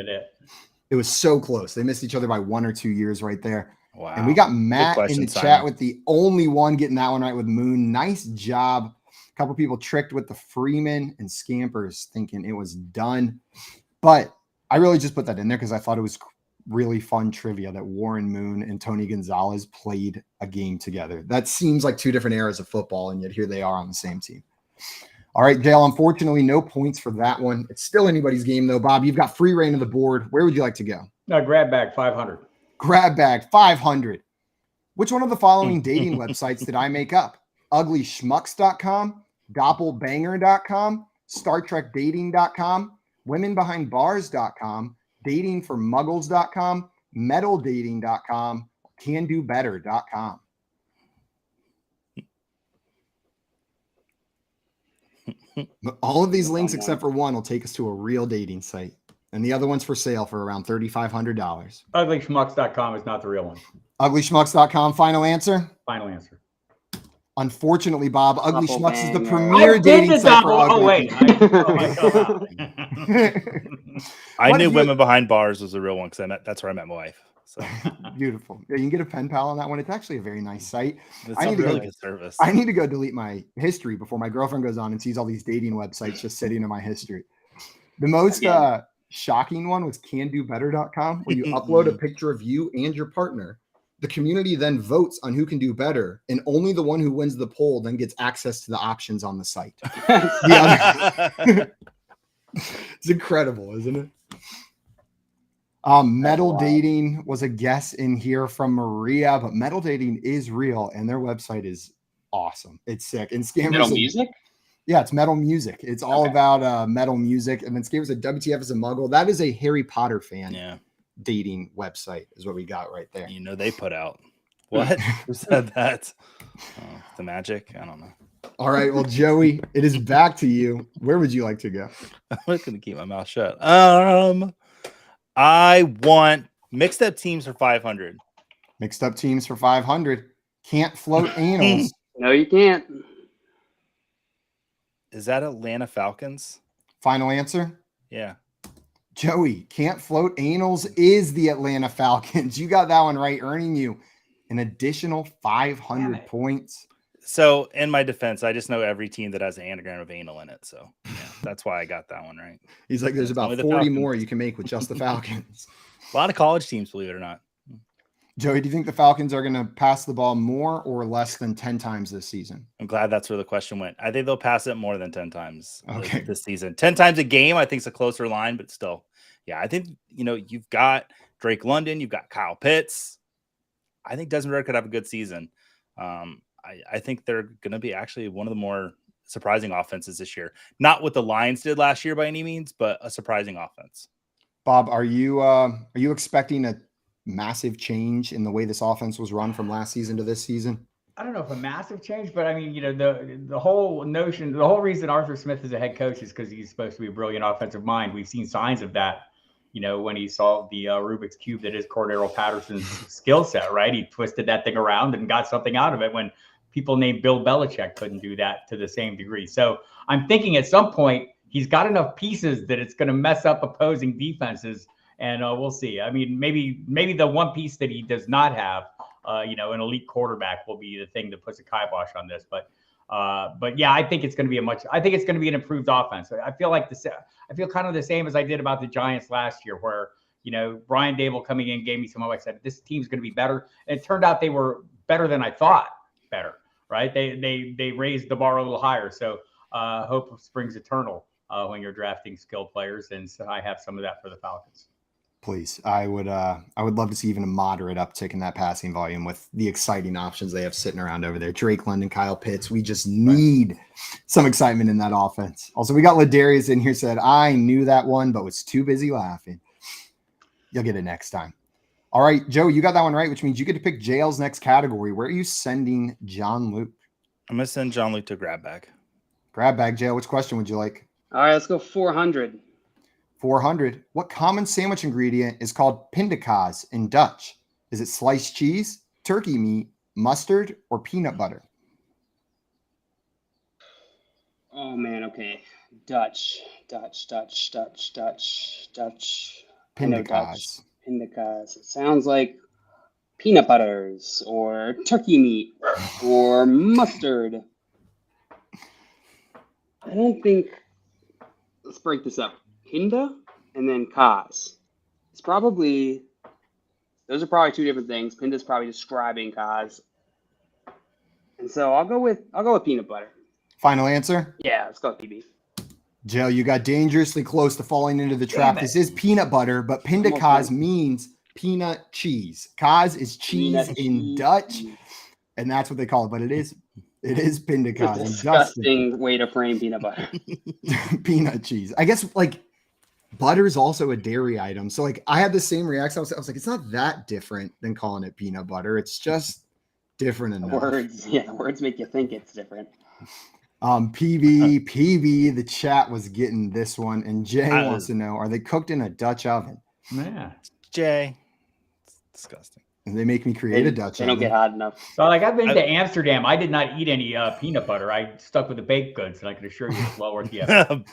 It was so close. They missed each other by 1 or 2 years right there. Wow. And we got Matt in question, the Simon. chat with the only one getting that one right with Moon. Nice job. A couple people tricked with the Freeman and Scampers thinking it was done. But I really just put that in there because I thought it was really fun trivia that Warren Moon and Tony Gonzalez played a game together. That seems like 2 different eras of football, and yet here they are on the same team. All right, Dale, unfortunately, no points for that one. It's still anybody's game, though. Bob, you've got free reign of the board. Where would you like to go? No, grab bag 500. Grab bag 500. Which one of the following dating websites did I make up? Uglyschmucks.com, doppelbanger.com, StarTrekDating.com, womenbehindbars.com, datingformuggles.com, metaldating.com, candobetter.com. But all of these links except for one will take us to a real dating site. And the other one's for sale for around $3,500. Uglyschmucks.com is not the real one. Uglyschmucks.com, final answer? Final answer. Unfortunately, Bob, Ugly Double Schmucks is the banger. premier dating site for ugly Oh, wait. people. Oh, my God. I What knew if you- Women Behind Bars was a real one because that's where I met my wife. So Beautiful. Yeah, you can get a pen pal on that one. It's actually a very nice site. it's I a need to go- really good service. I need to go delete my history before my girlfriend goes on and sees all these dating websites just sitting in my history. The most shocking one was candobetter.com, where you upload a picture of you and your partner. The community then votes on who can do better, and only the one who wins the poll then gets access to the options on the site. It's incredible, isn't it? Metal Dating was a guess in here from Maria, but Metal Dating is real, and their website is awesome. It's sick. And Scammers Metal said- music? Yeah, it's metal music. It's all about metal music. And then Scammers said WTF is a muggle. That is a Harry Potter fan Yeah, dating website is what we got right there. you know they put out what? Who said that? Oh, the magic? I don't know. All right, well, Joey, it is back to you. Where would you like to go? I'm just gonna keep my mouth shut. I want mixed up teams for 500. Mixed up teams for 500. Can't float anals. No, you can't. Is that Atlanta Falcons? Final answer? Yeah. Joey, can't float anals is the Atlanta Falcons. You got that one right, earning you an additional 500 points. So in my defense, I just know every team that has an anagram of anal in it. So yeah, that's why I got that one right. He's like, there's It's about only the 40 Falcons. more you can make with just the Falcons. A lot of college teams, believe it or not. Joey, do you think the Falcons are going to pass the ball more or less than 10 times this season? I'm glad that's where the question went. I think they'll pass it more than 10 times Okay. this season. 10 times a game, I think, is a closer line, but still. Yeah, I think, you've got Drake London. You've got Kyle Pitts. I think Desmond Ridder could have a good season. I think they're going to be actually one of the more surprising offenses this year. Not what the Lions did last year by any means, but a surprising offense. Bob, are you expecting a massive change in the way this offense was run from last season to this season? I don't know if a massive change, but I mean, the whole notion, the whole reason Arthur Smith is a head coach is because he's supposed to be a brilliant offensive mind. We've seen signs of that, when he solved the Rubik's Cube that is Cordero Patterson's skill set, right? He twisted that thing around and got something out of it when people named Bill Belichick couldn't do that to the same degree. So I'm thinking at some point he's got enough pieces that it's going to mess up opposing defenses, and we'll see. I mean, maybe the one piece that he does not have, an elite quarterback will be the thing that puts a kibosh on this. But yeah, I think it's going to be an improved offense. I feel kind of the same as I did about the Giants last year, where Brian Dable coming in gave me some hope. I said this team's going to be better, and it turned out they were better than I thought. Better, right? They raised the bar a little higher. So hope springs eternal when you're drafting skilled players, and so I have some of that for the Falcons. Please, I would love to see even a moderate uptick in that passing volume with the exciting options they have sitting around over there. Drake London, Kyle Pitts. We just need some excitement in that offense. Also, we got Ladarius in here, said, I knew that one, but was too busy laughing. You'll get it next time. All right, Joe, you got that one right, which means you get to pick JL's next category. Where are you sending John Luke? I'm going to send John Luke to grab bag. Grab bag, JL. Which question would you like? All right, let's go 400. 400. What common sandwich ingredient is called pindakaas in Dutch? Is it sliced cheese, turkey meat, mustard, or peanut butter? Oh, man, okay. Dutch. Pindakaas. Pindakaas. It sounds like peanut butters or turkey meat or mustard. I don't think. Let's break this up. Pinda and then kaas. Those are probably two different things. Pinda's probably describing kaas. And so I'll go with peanut butter. Final answer? Yeah, let's go with PB. Joe, you got dangerously close to falling into the trap. This is peanut butter, but pindakaas means peanut cheese. Kaas is cheese in Dutch, and that's what they call it. But it is pindakaas. It's a disgusting way to frame peanut butter. Peanut cheese. I guess butter is also a dairy item. So I had the same reaction. I was like, it's not that different than calling it peanut butter. It's just different enough. The words make you think it's different. PB, the chat was getting this one, and Jay wants to know: are they cooked in a Dutch oven? Yeah, Jay, it's disgusting. And they make me create a Dutch oven. They don't get hot enough. So I've been to Amsterdam. I did not eat any peanut butter. I stuck with the baked goods, and I can assure you it's well worth the effort.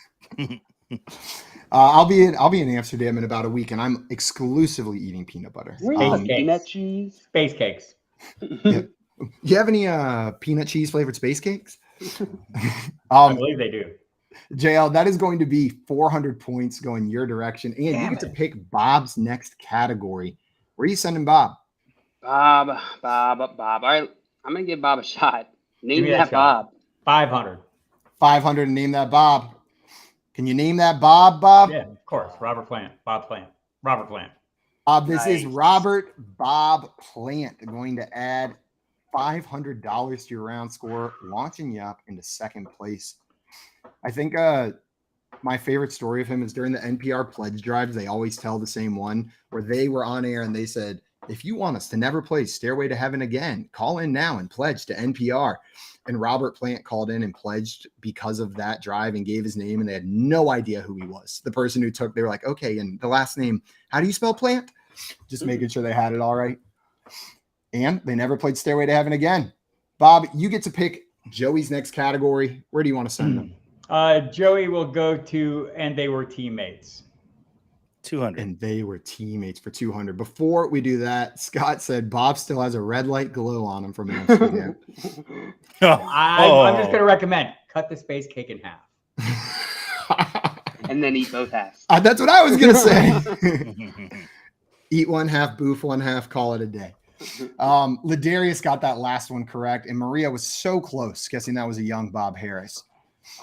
I'll be in Amsterdam in about a week, and I'm exclusively eating peanut butter. Peanut cheese, space cakes. Yeah. You have any peanut cheese flavored space cakes? I believe they do. JL, that is going to be 400 points going your direction, and you get to pick Bob's next category. Where are you sending Bob? Bob. All right, I'm gonna give Bob a shot. Name that Bob. 500. 500 and name that Bob. Can you name that Bob? Yeah, of course. Robert Plant. Bob Plant. This is Robert Bob Plant going to add $500 to your round score, launching you up into second place. I think my favorite story of him is during the NPR pledge drives. They always tell the same one where they were on air and they said, if you want us to never play Stairway to Heaven again, call in now and pledge to NPR. And Robert Plant called in and pledged because of that drive and gave his name, and they had no idea who he was. The person who they were like, okay, and the last name, how do you spell Plant? Just making sure they had it all right. And they never played Stairway to Heaven again. Bob, you get to pick Joey's next category. Where do you want to send them? Joey will go to And They Were Teammates. 200. And they were teammates for 200. Before we do that, Scott said Bob still has a red light glow on him from Amsterdam. I'm just going to recommend cut the space cake in half. And then eat both halves. That's what I was going to say. Eat one half, boof one half, call it a day. Ladarius got that last one correct, and Maria was so close, guessing that was a young Bob Harris.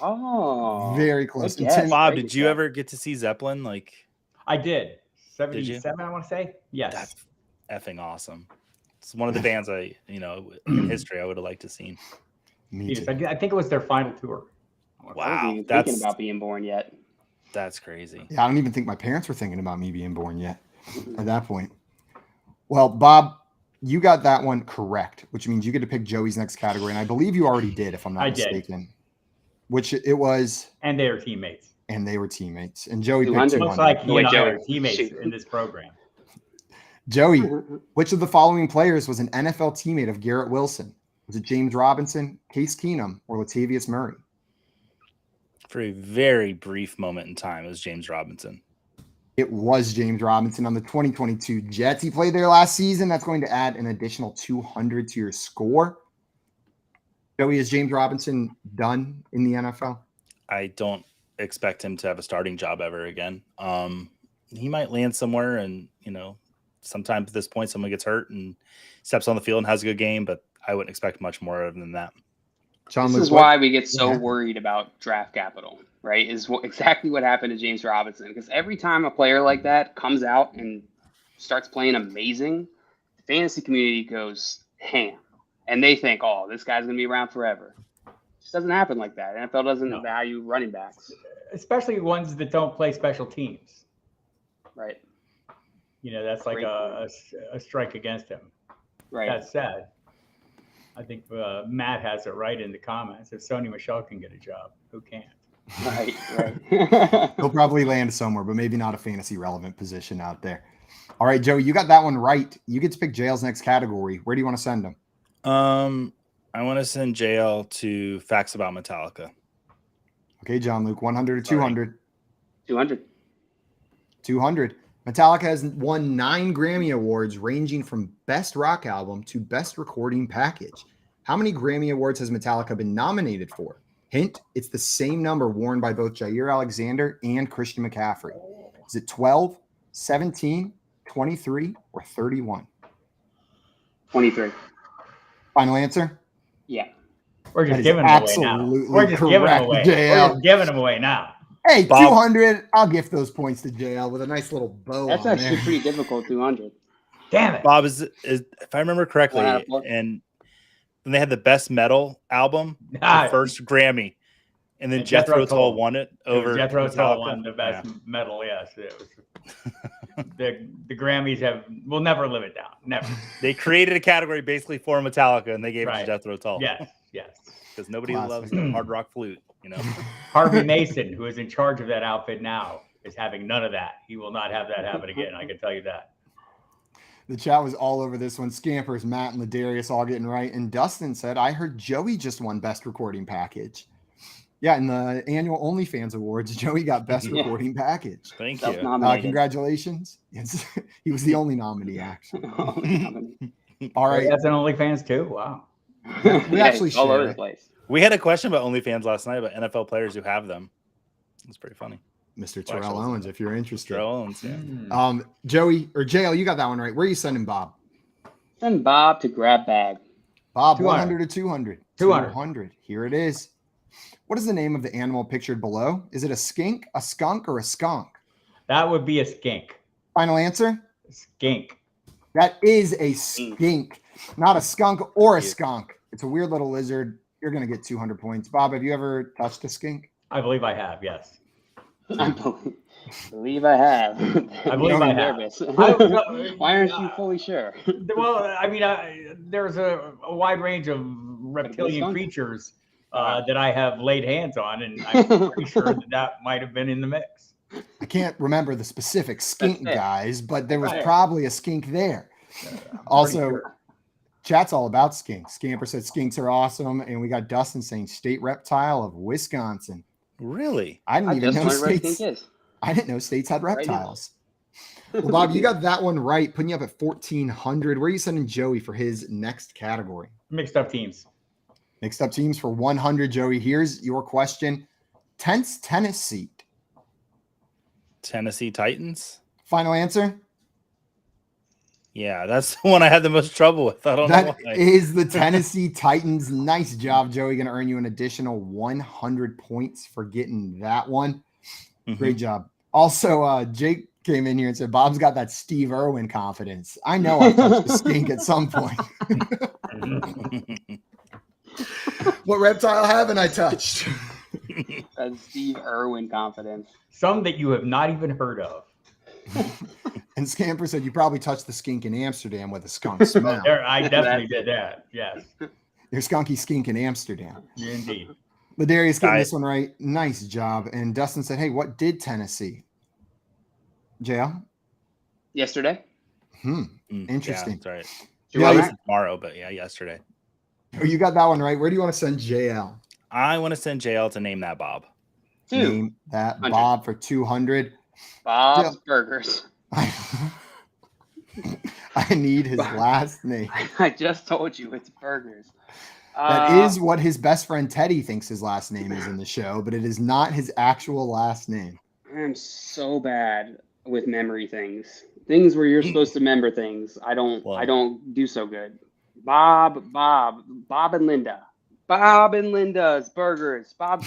Oh, very close. Bob, did you ever get to see Zeppelin? I did. 77, I want to say. Yes. That's effing awesome. It's one of the bands in history I would have liked to seen. Me too. I think it was their final tour. I Wow, wasn't even thinking about being born yet. That's crazy. Yeah, I don't even think my parents were thinking about me being born yet at that point. Well, Bob, you got that one correct, which means you get to pick Joey's next category. And I believe you already did, if I'm not mistaken. Which it was. And they were teammates. And Joey picked 200. Looks like you and I are Joey. teammates in this program. Joey, which of the following players was an NFL teammate of Garrett Wilson? Was it James Robinson, Case Keenum, or Latavius Murray? For a very brief moment in time, it was James Robinson. It was James Robinson on the 2022 Jets. He played there last season. That's going to add an additional 200 to your score. Joey, is James Robinson done in the NFL? I don't expect him to have a starting job ever again. He might land somewhere, and sometimes at this point someone gets hurt and steps on the field and has a good game, but I wouldn't expect much more than that. This is why we get so worried about draft capital, right? Is exactly what happened to James Robinson. Because every time a player like that comes out and starts playing amazing, the fantasy community goes ham. And they think, oh, this guy's going to be around forever. It just doesn't happen like that. NFL doesn't value running backs. Especially ones that don't play special teams. Right. That's like a strike against him. Right. That said, I think Matt has it right in the comments. If Sony Michel can get a job, who can't? Right. He'll probably land somewhere, but maybe not a fantasy relevant position out there. All right, Joey, you got that one right. You get to pick JL's next category. Where do you want to send him? I want to send JL to Facts About Metallica. Okay, John Luke, 100 or 200? 200. 200. Metallica has won 9 Grammy Awards, ranging from Best Rock Album to Best Recording Package. How many Grammy Awards has Metallica been nominated for? Hint, it's the same number worn by both Jair Alexander and Christian McCaffrey. Is it 12, 17, 23, or 31? 23. Final answer? Yeah. We're just giving them away now. We're just giving them away. We're just giving them away now. Hey, Bob, 200. I'll gift those points to JL with a nice little bow. That's actually pretty difficult, 200. Damn it. Bob, is if I remember correctly, and when they had the Best Metal album, the first Grammy, and then Jethro Tull won it over Jethro Tull Metallica. won the Best Metal, yes. It was, the Grammys will never live it down. Never. They created a category basically for Metallica, and they gave it to Jethro Tull. Yes. Because nobody loves the hard rock flute, Harvey Mason, who is in charge of that outfit now, is having none of that. He will not have that happen again. I can tell you that. The chat was all over this one. Scampers, Matt, and Ladarius all getting right. And Dustin said, I heard Joey just won Best Recording Package. Yeah, in the annual OnlyFans Awards, Joey got Best Recording Package. Thank you. Congratulations. He was the only nominee, actually. All right. That's an OnlyFans too? Wow. We actually all over share the it. place. We had a question about OnlyFans last night about NFL players who have them. It's pretty funny. Mr. Terrell Owens, if you're interested. Terrell Owens, yeah. Joey or JL, you got that one right. Where are you sending Bob? Send Bob to grab bag. Bob, 200. 100 or 200? 200. Here it is. What is the name of the animal pictured below? Is it a skink, a skunk, or a skunk? That would be a skink. Final answer? Skink. That is a skink, not a skunk or a skunk. It's a weird little lizard. You're going to get 200 points. Bob, have you ever touched a skink? I believe I have, yes. I believe I have. I believe I have. Why aren't you fully sure? Well, I mean, there's a wide range of reptilian creatures that I have laid hands on, and I'm pretty sure that might have been in the mix. I can't remember the specific skink, guys, but there was probably a skink there. Also, chat's all about skinks. Scamper said skinks are awesome, and we got Dustin saying state reptile of Wisconsin. Really? I didn't even know states. I didn't know states had reptiles. Well, Bob, you got that one right, putting you up at 1,400. Where are you sending Joey for his next category? Mixed up teams. Mixed up teams for 100, Joey. Here's your question. Tense tennis seat. Tennessee Titans? Final answer? Yeah, that's the one I had the most trouble with. I don't know why. That is the Tennessee Titans. Nice job, Joey. Going to earn you an additional 100 points for getting that one. Great job. Also, Jake came in here and said, Bob's got that Steve Irwin confidence. I know I've touched the skink at some point. What reptile haven't I touched? That's Steve Irwin confidence. Some that you have not even heard of. And Scamper said, you probably touched the skink in Amsterdam with a skunk smell. I definitely did that. Yes. Your skunky skink in Amsterdam. Indeed. Ladarius getting this one right. Nice job. And Dustin said, hey, what did Tennessee? JL? Yesterday. Interesting. Yeah, that's right. Yeah, Tomorrow, but yeah, yesterday. Oh, you got that one right. Where do you want to send JL? I want to send JL to name that Bob. Name that Bob for 200. Bob's Burgers. I need his last name. I just told you it's Burgers. That is what his best friend Teddy thinks his last name is in the show, but it is not his actual last name. I'm so bad with memory things where you're supposed to remember things. I don't do so good. Bob and Linda. Bob and Linda's Burgers. Bob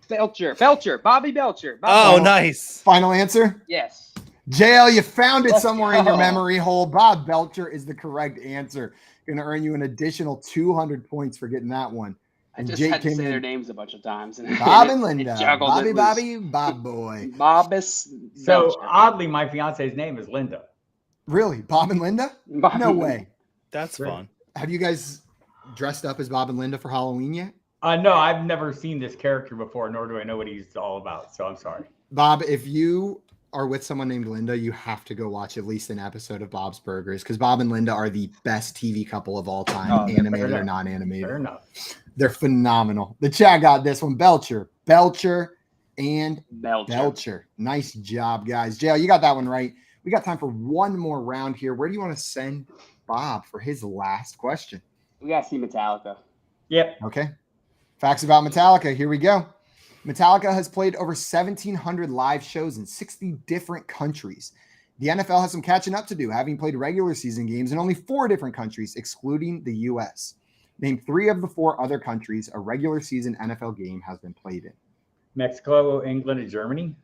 Belcher. Bobby Belcher. Nice. Final answer? Yes. JL, you found it somewhere in your memory hole. Bob Belcher is the correct answer. Going to earn you an additional 200 points for getting that one. I just had to say their names a bunch of times. Bob and Linda. Bobby, Bob boy. Bobbus. So oddly, my fiance's name is Linda. Really? Bob and Linda? No way. That's fun. Have you guys dressed up as Bob and Linda for Halloween yet? No, I've never seen this character before, nor do I know what he's all about. So I'm sorry. Bob, if you are with someone named Linda, you have to go watch at least an episode of Bob's Burgers because Bob and Linda are the best TV couple of all time, animated or non-animated. Fair enough. They're phenomenal. The chat got this one. Belcher, and Belcher. Nice job, guys. JL, you got that one right. We got time for one more round here. Where do you want to send Bob for his last question? We got to see Metallica. Yep. Okay. Facts about Metallica. Here we go. Metallica has played over 1,700 live shows in 60 different countries. The NFL has some catching up to do, having played regular season games in only 4 different countries, excluding the U.S. Name 3 of the 4 other countries a regular season NFL game has been played in. Mexico, England, and Germany.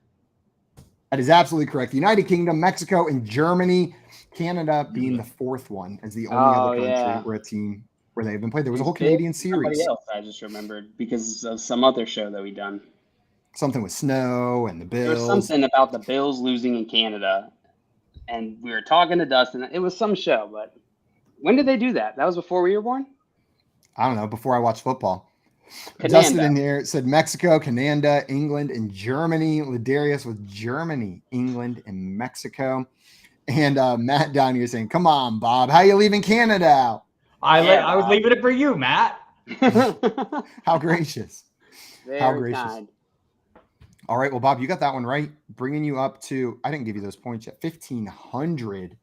That is absolutely correct. The United Kingdom, Mexico, and Germany. Canada being the 4th one as the only other country where a team where they've been played. There was a whole Canadian series. Somebody else I just remembered because of some other show that we done. Something with snow and the Bills. There was something about the Bills losing in Canada, and we were talking to Dustin. It was some show, but when did they do that? That was before we were born? I don't know, before I watched football. Cananda. Dustin in here said Mexico, Canada, England, and Germany. Ladarius with Germany, England, and Mexico. And Matt down here saying, come on, Bob, how you leaving Canada out? I was leaving it for you, Matt. How gracious. How gracious. Kind. All right, well, Bob, you got that one right. Bringing you up to, I didn't give you those points yet, 1,500.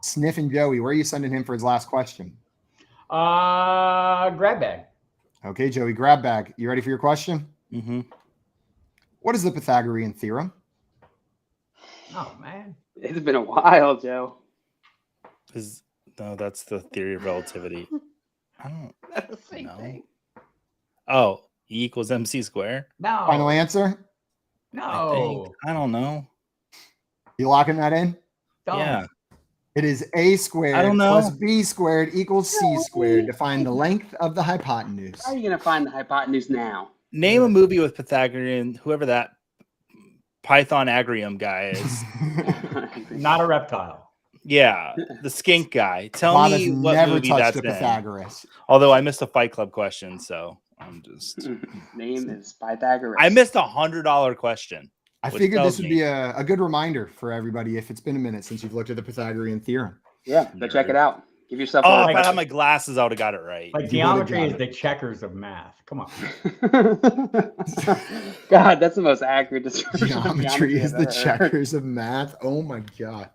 Sniff and Joey, where are you sending him for his last question? Grab bag. Okay, Joey, grab bag. You ready for your question? Mm-hmm. What is the Pythagorean theorem? Oh, man. It's been a while, Joe. No, that's the theory of relativity. I don't That's the same know. thing. Oh, E equals MC squared? No. Final answer? No. I don't know. You locking that in? Don't. Yeah. It is A squared I don't know. plus B squared equals C squared to find the length of the hypotenuse. How are you going to find the hypotenuse now? Name a movie with Pythagorean, whoever that Pythonagrium guy is. Not a reptile. Yeah, the skink guy. Tell Bob me has what never movie touched that's a in. Pythagoras. Although I missed a Fight Club question, so I'm just. Name is Pythagoras. I missed $100 question. I which figured tells this would me- be a good reminder for everybody if it's been a minute since you've looked at the Pythagorean theorem. Yeah, go check it out. Give yourself Oh, a if I had my glasses, I would have got it right. Like You would've geometry got is it. the checkers of math. Come on. God, that's the most accurate description. of Geometry is I've the ever heard. checkers of math. Oh my God.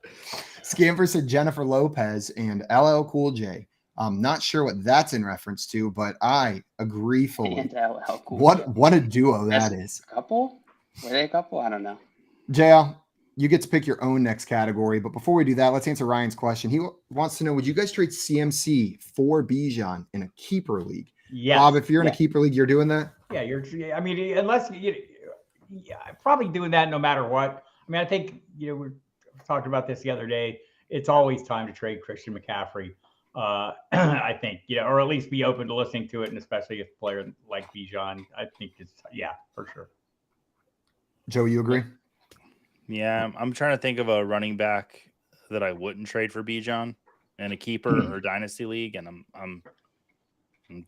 Scamper said Jennifer Lopez and LL Cool J. I'm not sure what that's in reference to, but I agree fully. And LL Cool What a duo that is. couple? Were they a couple? I don't know. JL, you get to pick your own next category. But before we do that, let's answer Ryan's question. He wants to know, would you guys trade CMC for Bijan in a keeper league? Yes. Bob, if you're in a keeper league, you're doing that? Yeah, I mean, unless Yeah, I'm probably doing that no matter what. I mean, I think we talked about this the other day. It's always time to trade Christian McCaffrey. I think or at least be open to listening to it, and especially if a player like Bijan, I think it's for sure. Joe, you agree? Yeah, I'm trying to think of a running back that I wouldn't trade for Bijan in a keeper or dynasty league, and I'm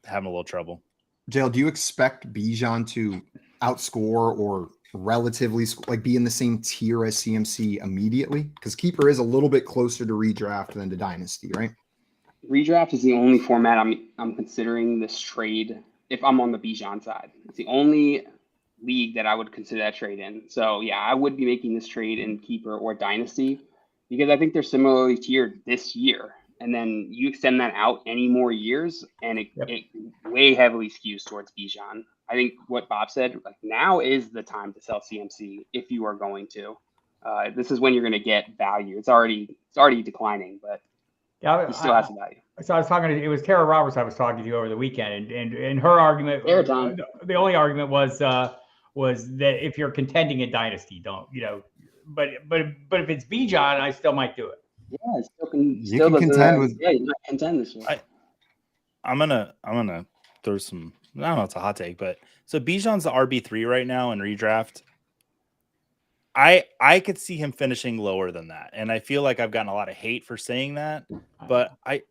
having a little trouble. Jail, do you expect Bijan to outscore or relatively be in the same tier as CMC immediately? Because keeper is a little bit closer to redraft than to dynasty, right? Redraft is the only format I'm considering this trade if I'm on the Bijan side. It's the only league that I would consider that trade in. So yeah, I would be making this trade in keeper or dynasty because I think they're similarly tiered this year. And then you extend that out any more years and it way heavily skews towards Bijan. I think what Bob said, now is the time to sell CMC if you are going to. This is when you're going to get value. It's already declining, but he still has some value. So I was talking to, it was Tara Roberts I was talking to over the weekend, and her argument, the only argument was that if you're contending in dynasty, don't but if it's Bijan, I still might do it. Yeah, you can contend with. Yeah, you might contend this year. I'm gonna throw some. I don't know, it's a hot take, but so Bijan's the RB3 right now in redraft. I could see him finishing lower than that, and I feel like I've gotten a lot of hate for saying that, but I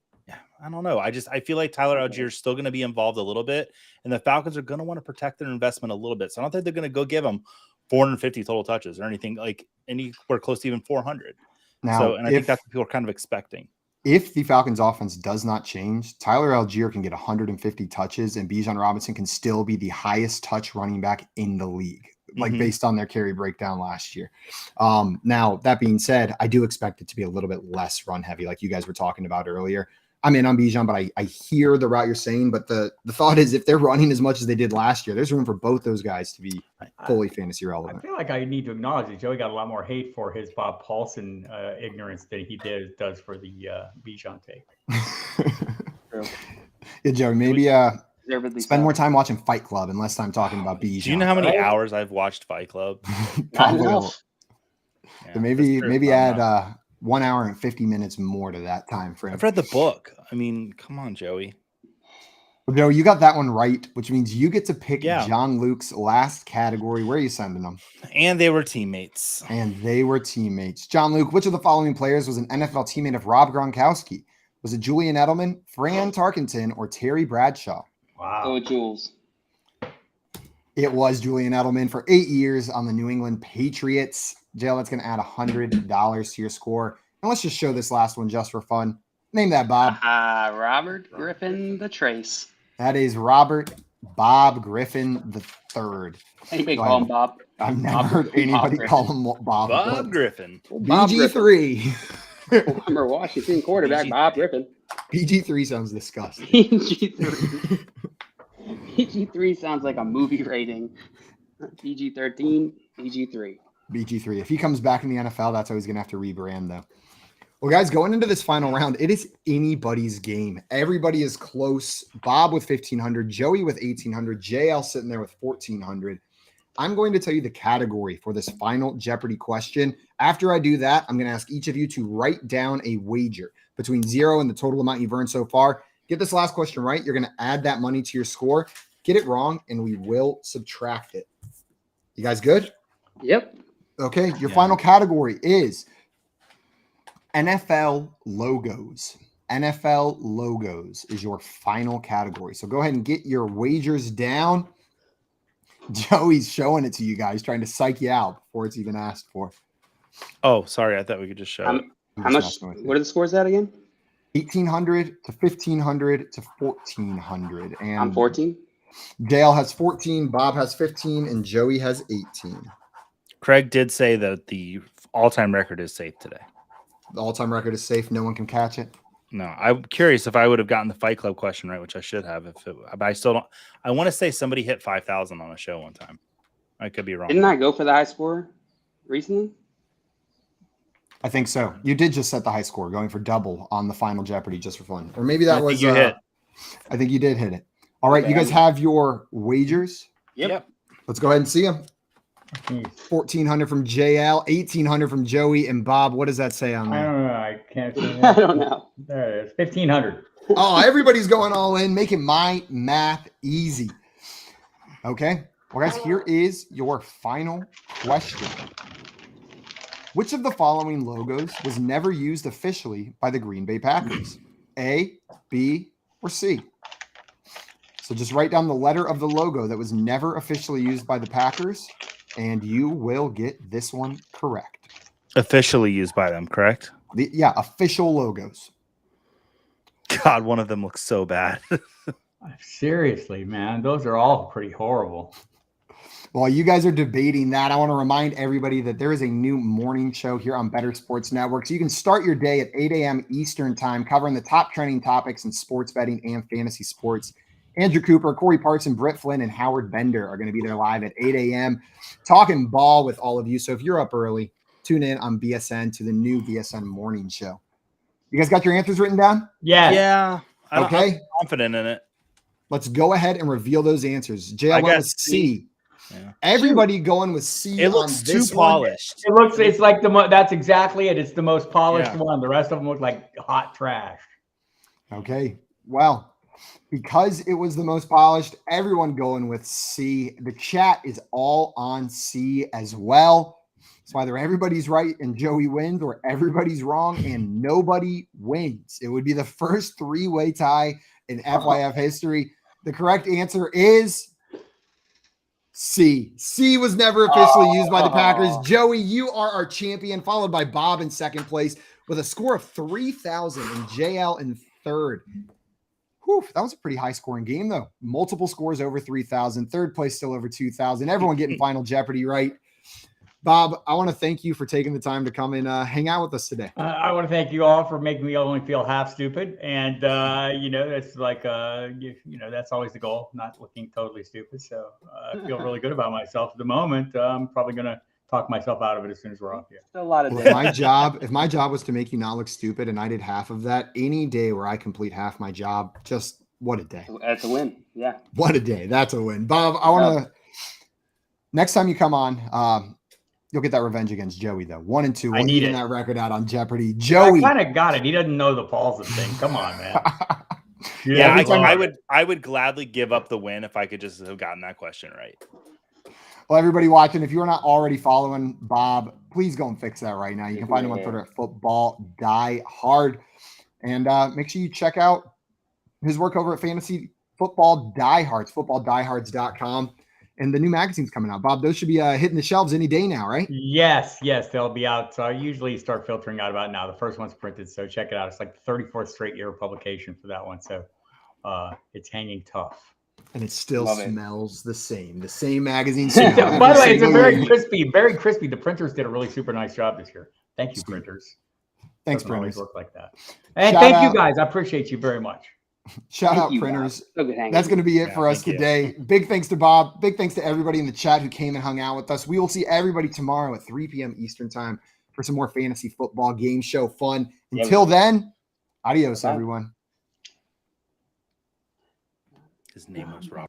don't know. I feel like Tyler Algier is still going to be involved a little bit, and the Falcons are going to want to protect their investment a little bit. So I don't think they're going to go give him 450 total touches or anything like anywhere close to even 400. Now, I think that's what people are kind of expecting. If the Falcons offense does not change, Tyler Algier can get 150 touches and Bijan Robinson can still be the highest touch running back in the league, based on their carry breakdown last year. Now, that being said, I do expect it to be a little bit less run heavy, like you guys were talking about earlier. I'm in on Bijan, but I hear the route you're saying. But the thought is, if they're running as much as they did last year, there's room for both those guys to be fully fantasy relevant. I feel like I need to acknowledge that Joey got a lot more hate for his Bob Paulson ignorance than he does for the Bijan take. Yeah, Joey, maybe spend more time watching Fight Club and less time talking about Bijan. Do you know how many hours I've watched Fight Club? Probably. So maybe add 1 hour and 50 minutes more to that time frame. I've read the book. I mean, come on, Joey. Well, Joe, you got that one right, which means you get to pick John Luke's last category. Where are you sending them? And they were teammates. John Luke, which of the following players was an NFL teammate of Rob Gronkowski? Was it Julian Edelman, Fran Tarkenton, or Terry Bradshaw? Wow. Oh, Jules. It was Julian Edelman for 8 years on the New England Patriots. Jail, that's going to add $100 to your score. And let's just show this last one just for fun. Name that, Bob. Robert Griffin the Trace. That is Robert Bob Griffin III. Anybody call him Bob? I've never heard anybody call him Bob. Bob Griffin. BG3. Former Washington quarterback Bob Griffin. BG3 sounds disgusting. BG3 sounds like a movie rating. BG13, BG3. BG3. If he comes back in the NFL, that's how he's going to have to rebrand, though. Well, guys, going into this final round, it is anybody's game. Everybody is close. Bob with 1,500, Joey with 1,800, JL sitting there with 1,400. I'm going to tell you the category for this final Jeopardy question. After I do that, I'm going to ask each of you to write down a wager between 0 and the total amount you've earned so far. Get this last question right. You're going to add that money to your score. Get it wrong, and we will subtract it. You guys good? Yep. Okay, your final category is NFL logos. NFL logos is your final category. So go ahead and get your wagers down. Joey's showing it to you guys, trying to psych you out before it's even asked for. Oh, sorry. I thought we could just show it. How much? What are the scores at again? 1,800 to 1,500 to 1,400. And I'm 14. Dale has 14, Bob has 15, and Joey has 18. Craig did say that the all-time record is safe today. The all-time record is safe. No one can catch it. No, I'm curious if I would have gotten the Fight Club question right, which I should have. But I still don't. I want to say somebody hit 5,000 on a show one time. I could be wrong. Didn't I go for the high score recently? I think so. You did just set the high score, going for double on the final Jeopardy just for fun. Or maybe that was you hit. I think you did hit it. All right, you guys have your wagers? Yep. Let's go ahead and see them. 1,400 from JL, 1,800 from Joey, and Bob. What does that say on I there? don't know. I can't see I that. don't know. There it is. 1,500. Oh, everybody's going all in, making my math easy. Okay. Well, guys, here is your final question. Which of the following logos was never used officially by the Green Bay Packers? A, B, or C? So just write down the letter of the logo that was never officially used by the Packers, and you will get this one correct. Officially used by them, correct? Yeah, official logos. God, one of them looks so bad. Seriously, man. Those are all pretty horrible. While you guys are debating that, I want to remind everybody that there is a new morning show here on Better Sports Network. So you can start your day at 8 a.m. Eastern time, covering the top trending topics in sports betting and fantasy sports. Andrew Cooper, Corey Parson, Britt Flynn, and Howard Bender are going to be there live at 8 a.m. talking ball with all of you. So if you're up early, tune in on BSN to the new BSN morning show. You guys got your answers written down? Yes. Yeah. I'm confident in it. Let's go ahead and reveal those answers. JL went with C. Yeah. Everybody going with C. It looks too polished. It's like that's exactly it. It's the most polished one. The rest of them look like hot trash. Okay. Well, because it was the most polished, everyone going with C. The chat is all on C as well. So either everybody's right and Joey wins, or everybody's wrong and nobody wins. It would be the first three-way tie in FYF history. The correct answer is C. C was never officially used by the Packers. Joey, you are our champion, followed by Bob in second place with a score of 3,000 and JL in third. Whew, that was a pretty high-scoring game, though. Multiple scores over 3,000. Third place still over 2,000. Everyone getting Final Jeopardy right. Bob, I want to thank you for taking the time to come and hang out with us today. I want to thank you all for making me only feel half stupid. And, it's like, that's always the goal, not looking totally stupid. So I feel really good about myself at the moment. I'm probably going to talk myself out of it as soon as we're off here. A lot of if my job was to make you not look stupid and I did half of that, any day where I complete half my job, just what a day. That's a win. Yeah. What a day. That's a win. Bob, I want to, next time you come on, you'll get that revenge against Joey, though. 1-2. We'll even that record out on Jeopardy. Joey. I kind of got it. He doesn't know the Paulson thing. Come on, man. I would gladly give up the win if I could just have gotten that question right. Well, everybody watching, if you're not already following Bob, please go and fix that right now. You can find him on Twitter at Football Die Hard. And make sure you check out his work over at Fantasy Football Diehards, footballdiehards.com. And the new magazine's coming out. Bob, those should be hitting the shelves any day now, right? Yes, they'll be out. So I usually start filtering out about now. The first one's printed, so check it out. It's like the 34th straight year of publication for that one. So it's hanging tough. And it still smells the same magazine. By the way, it's a very crispy. The printers did a really super nice job this year. Thank you, printers. Thanks, Doesn't printers. always work like that. And thank you guys. I appreciate you very much. Shout out printers. That's going to be it for us today. Big thanks to Bob. Big thanks to everybody in the chat who came and hung out with us. We will see everybody tomorrow at 3 p.m. Eastern time for some more fantasy football game show fun. Until then, adios, everyone. His name was Robert.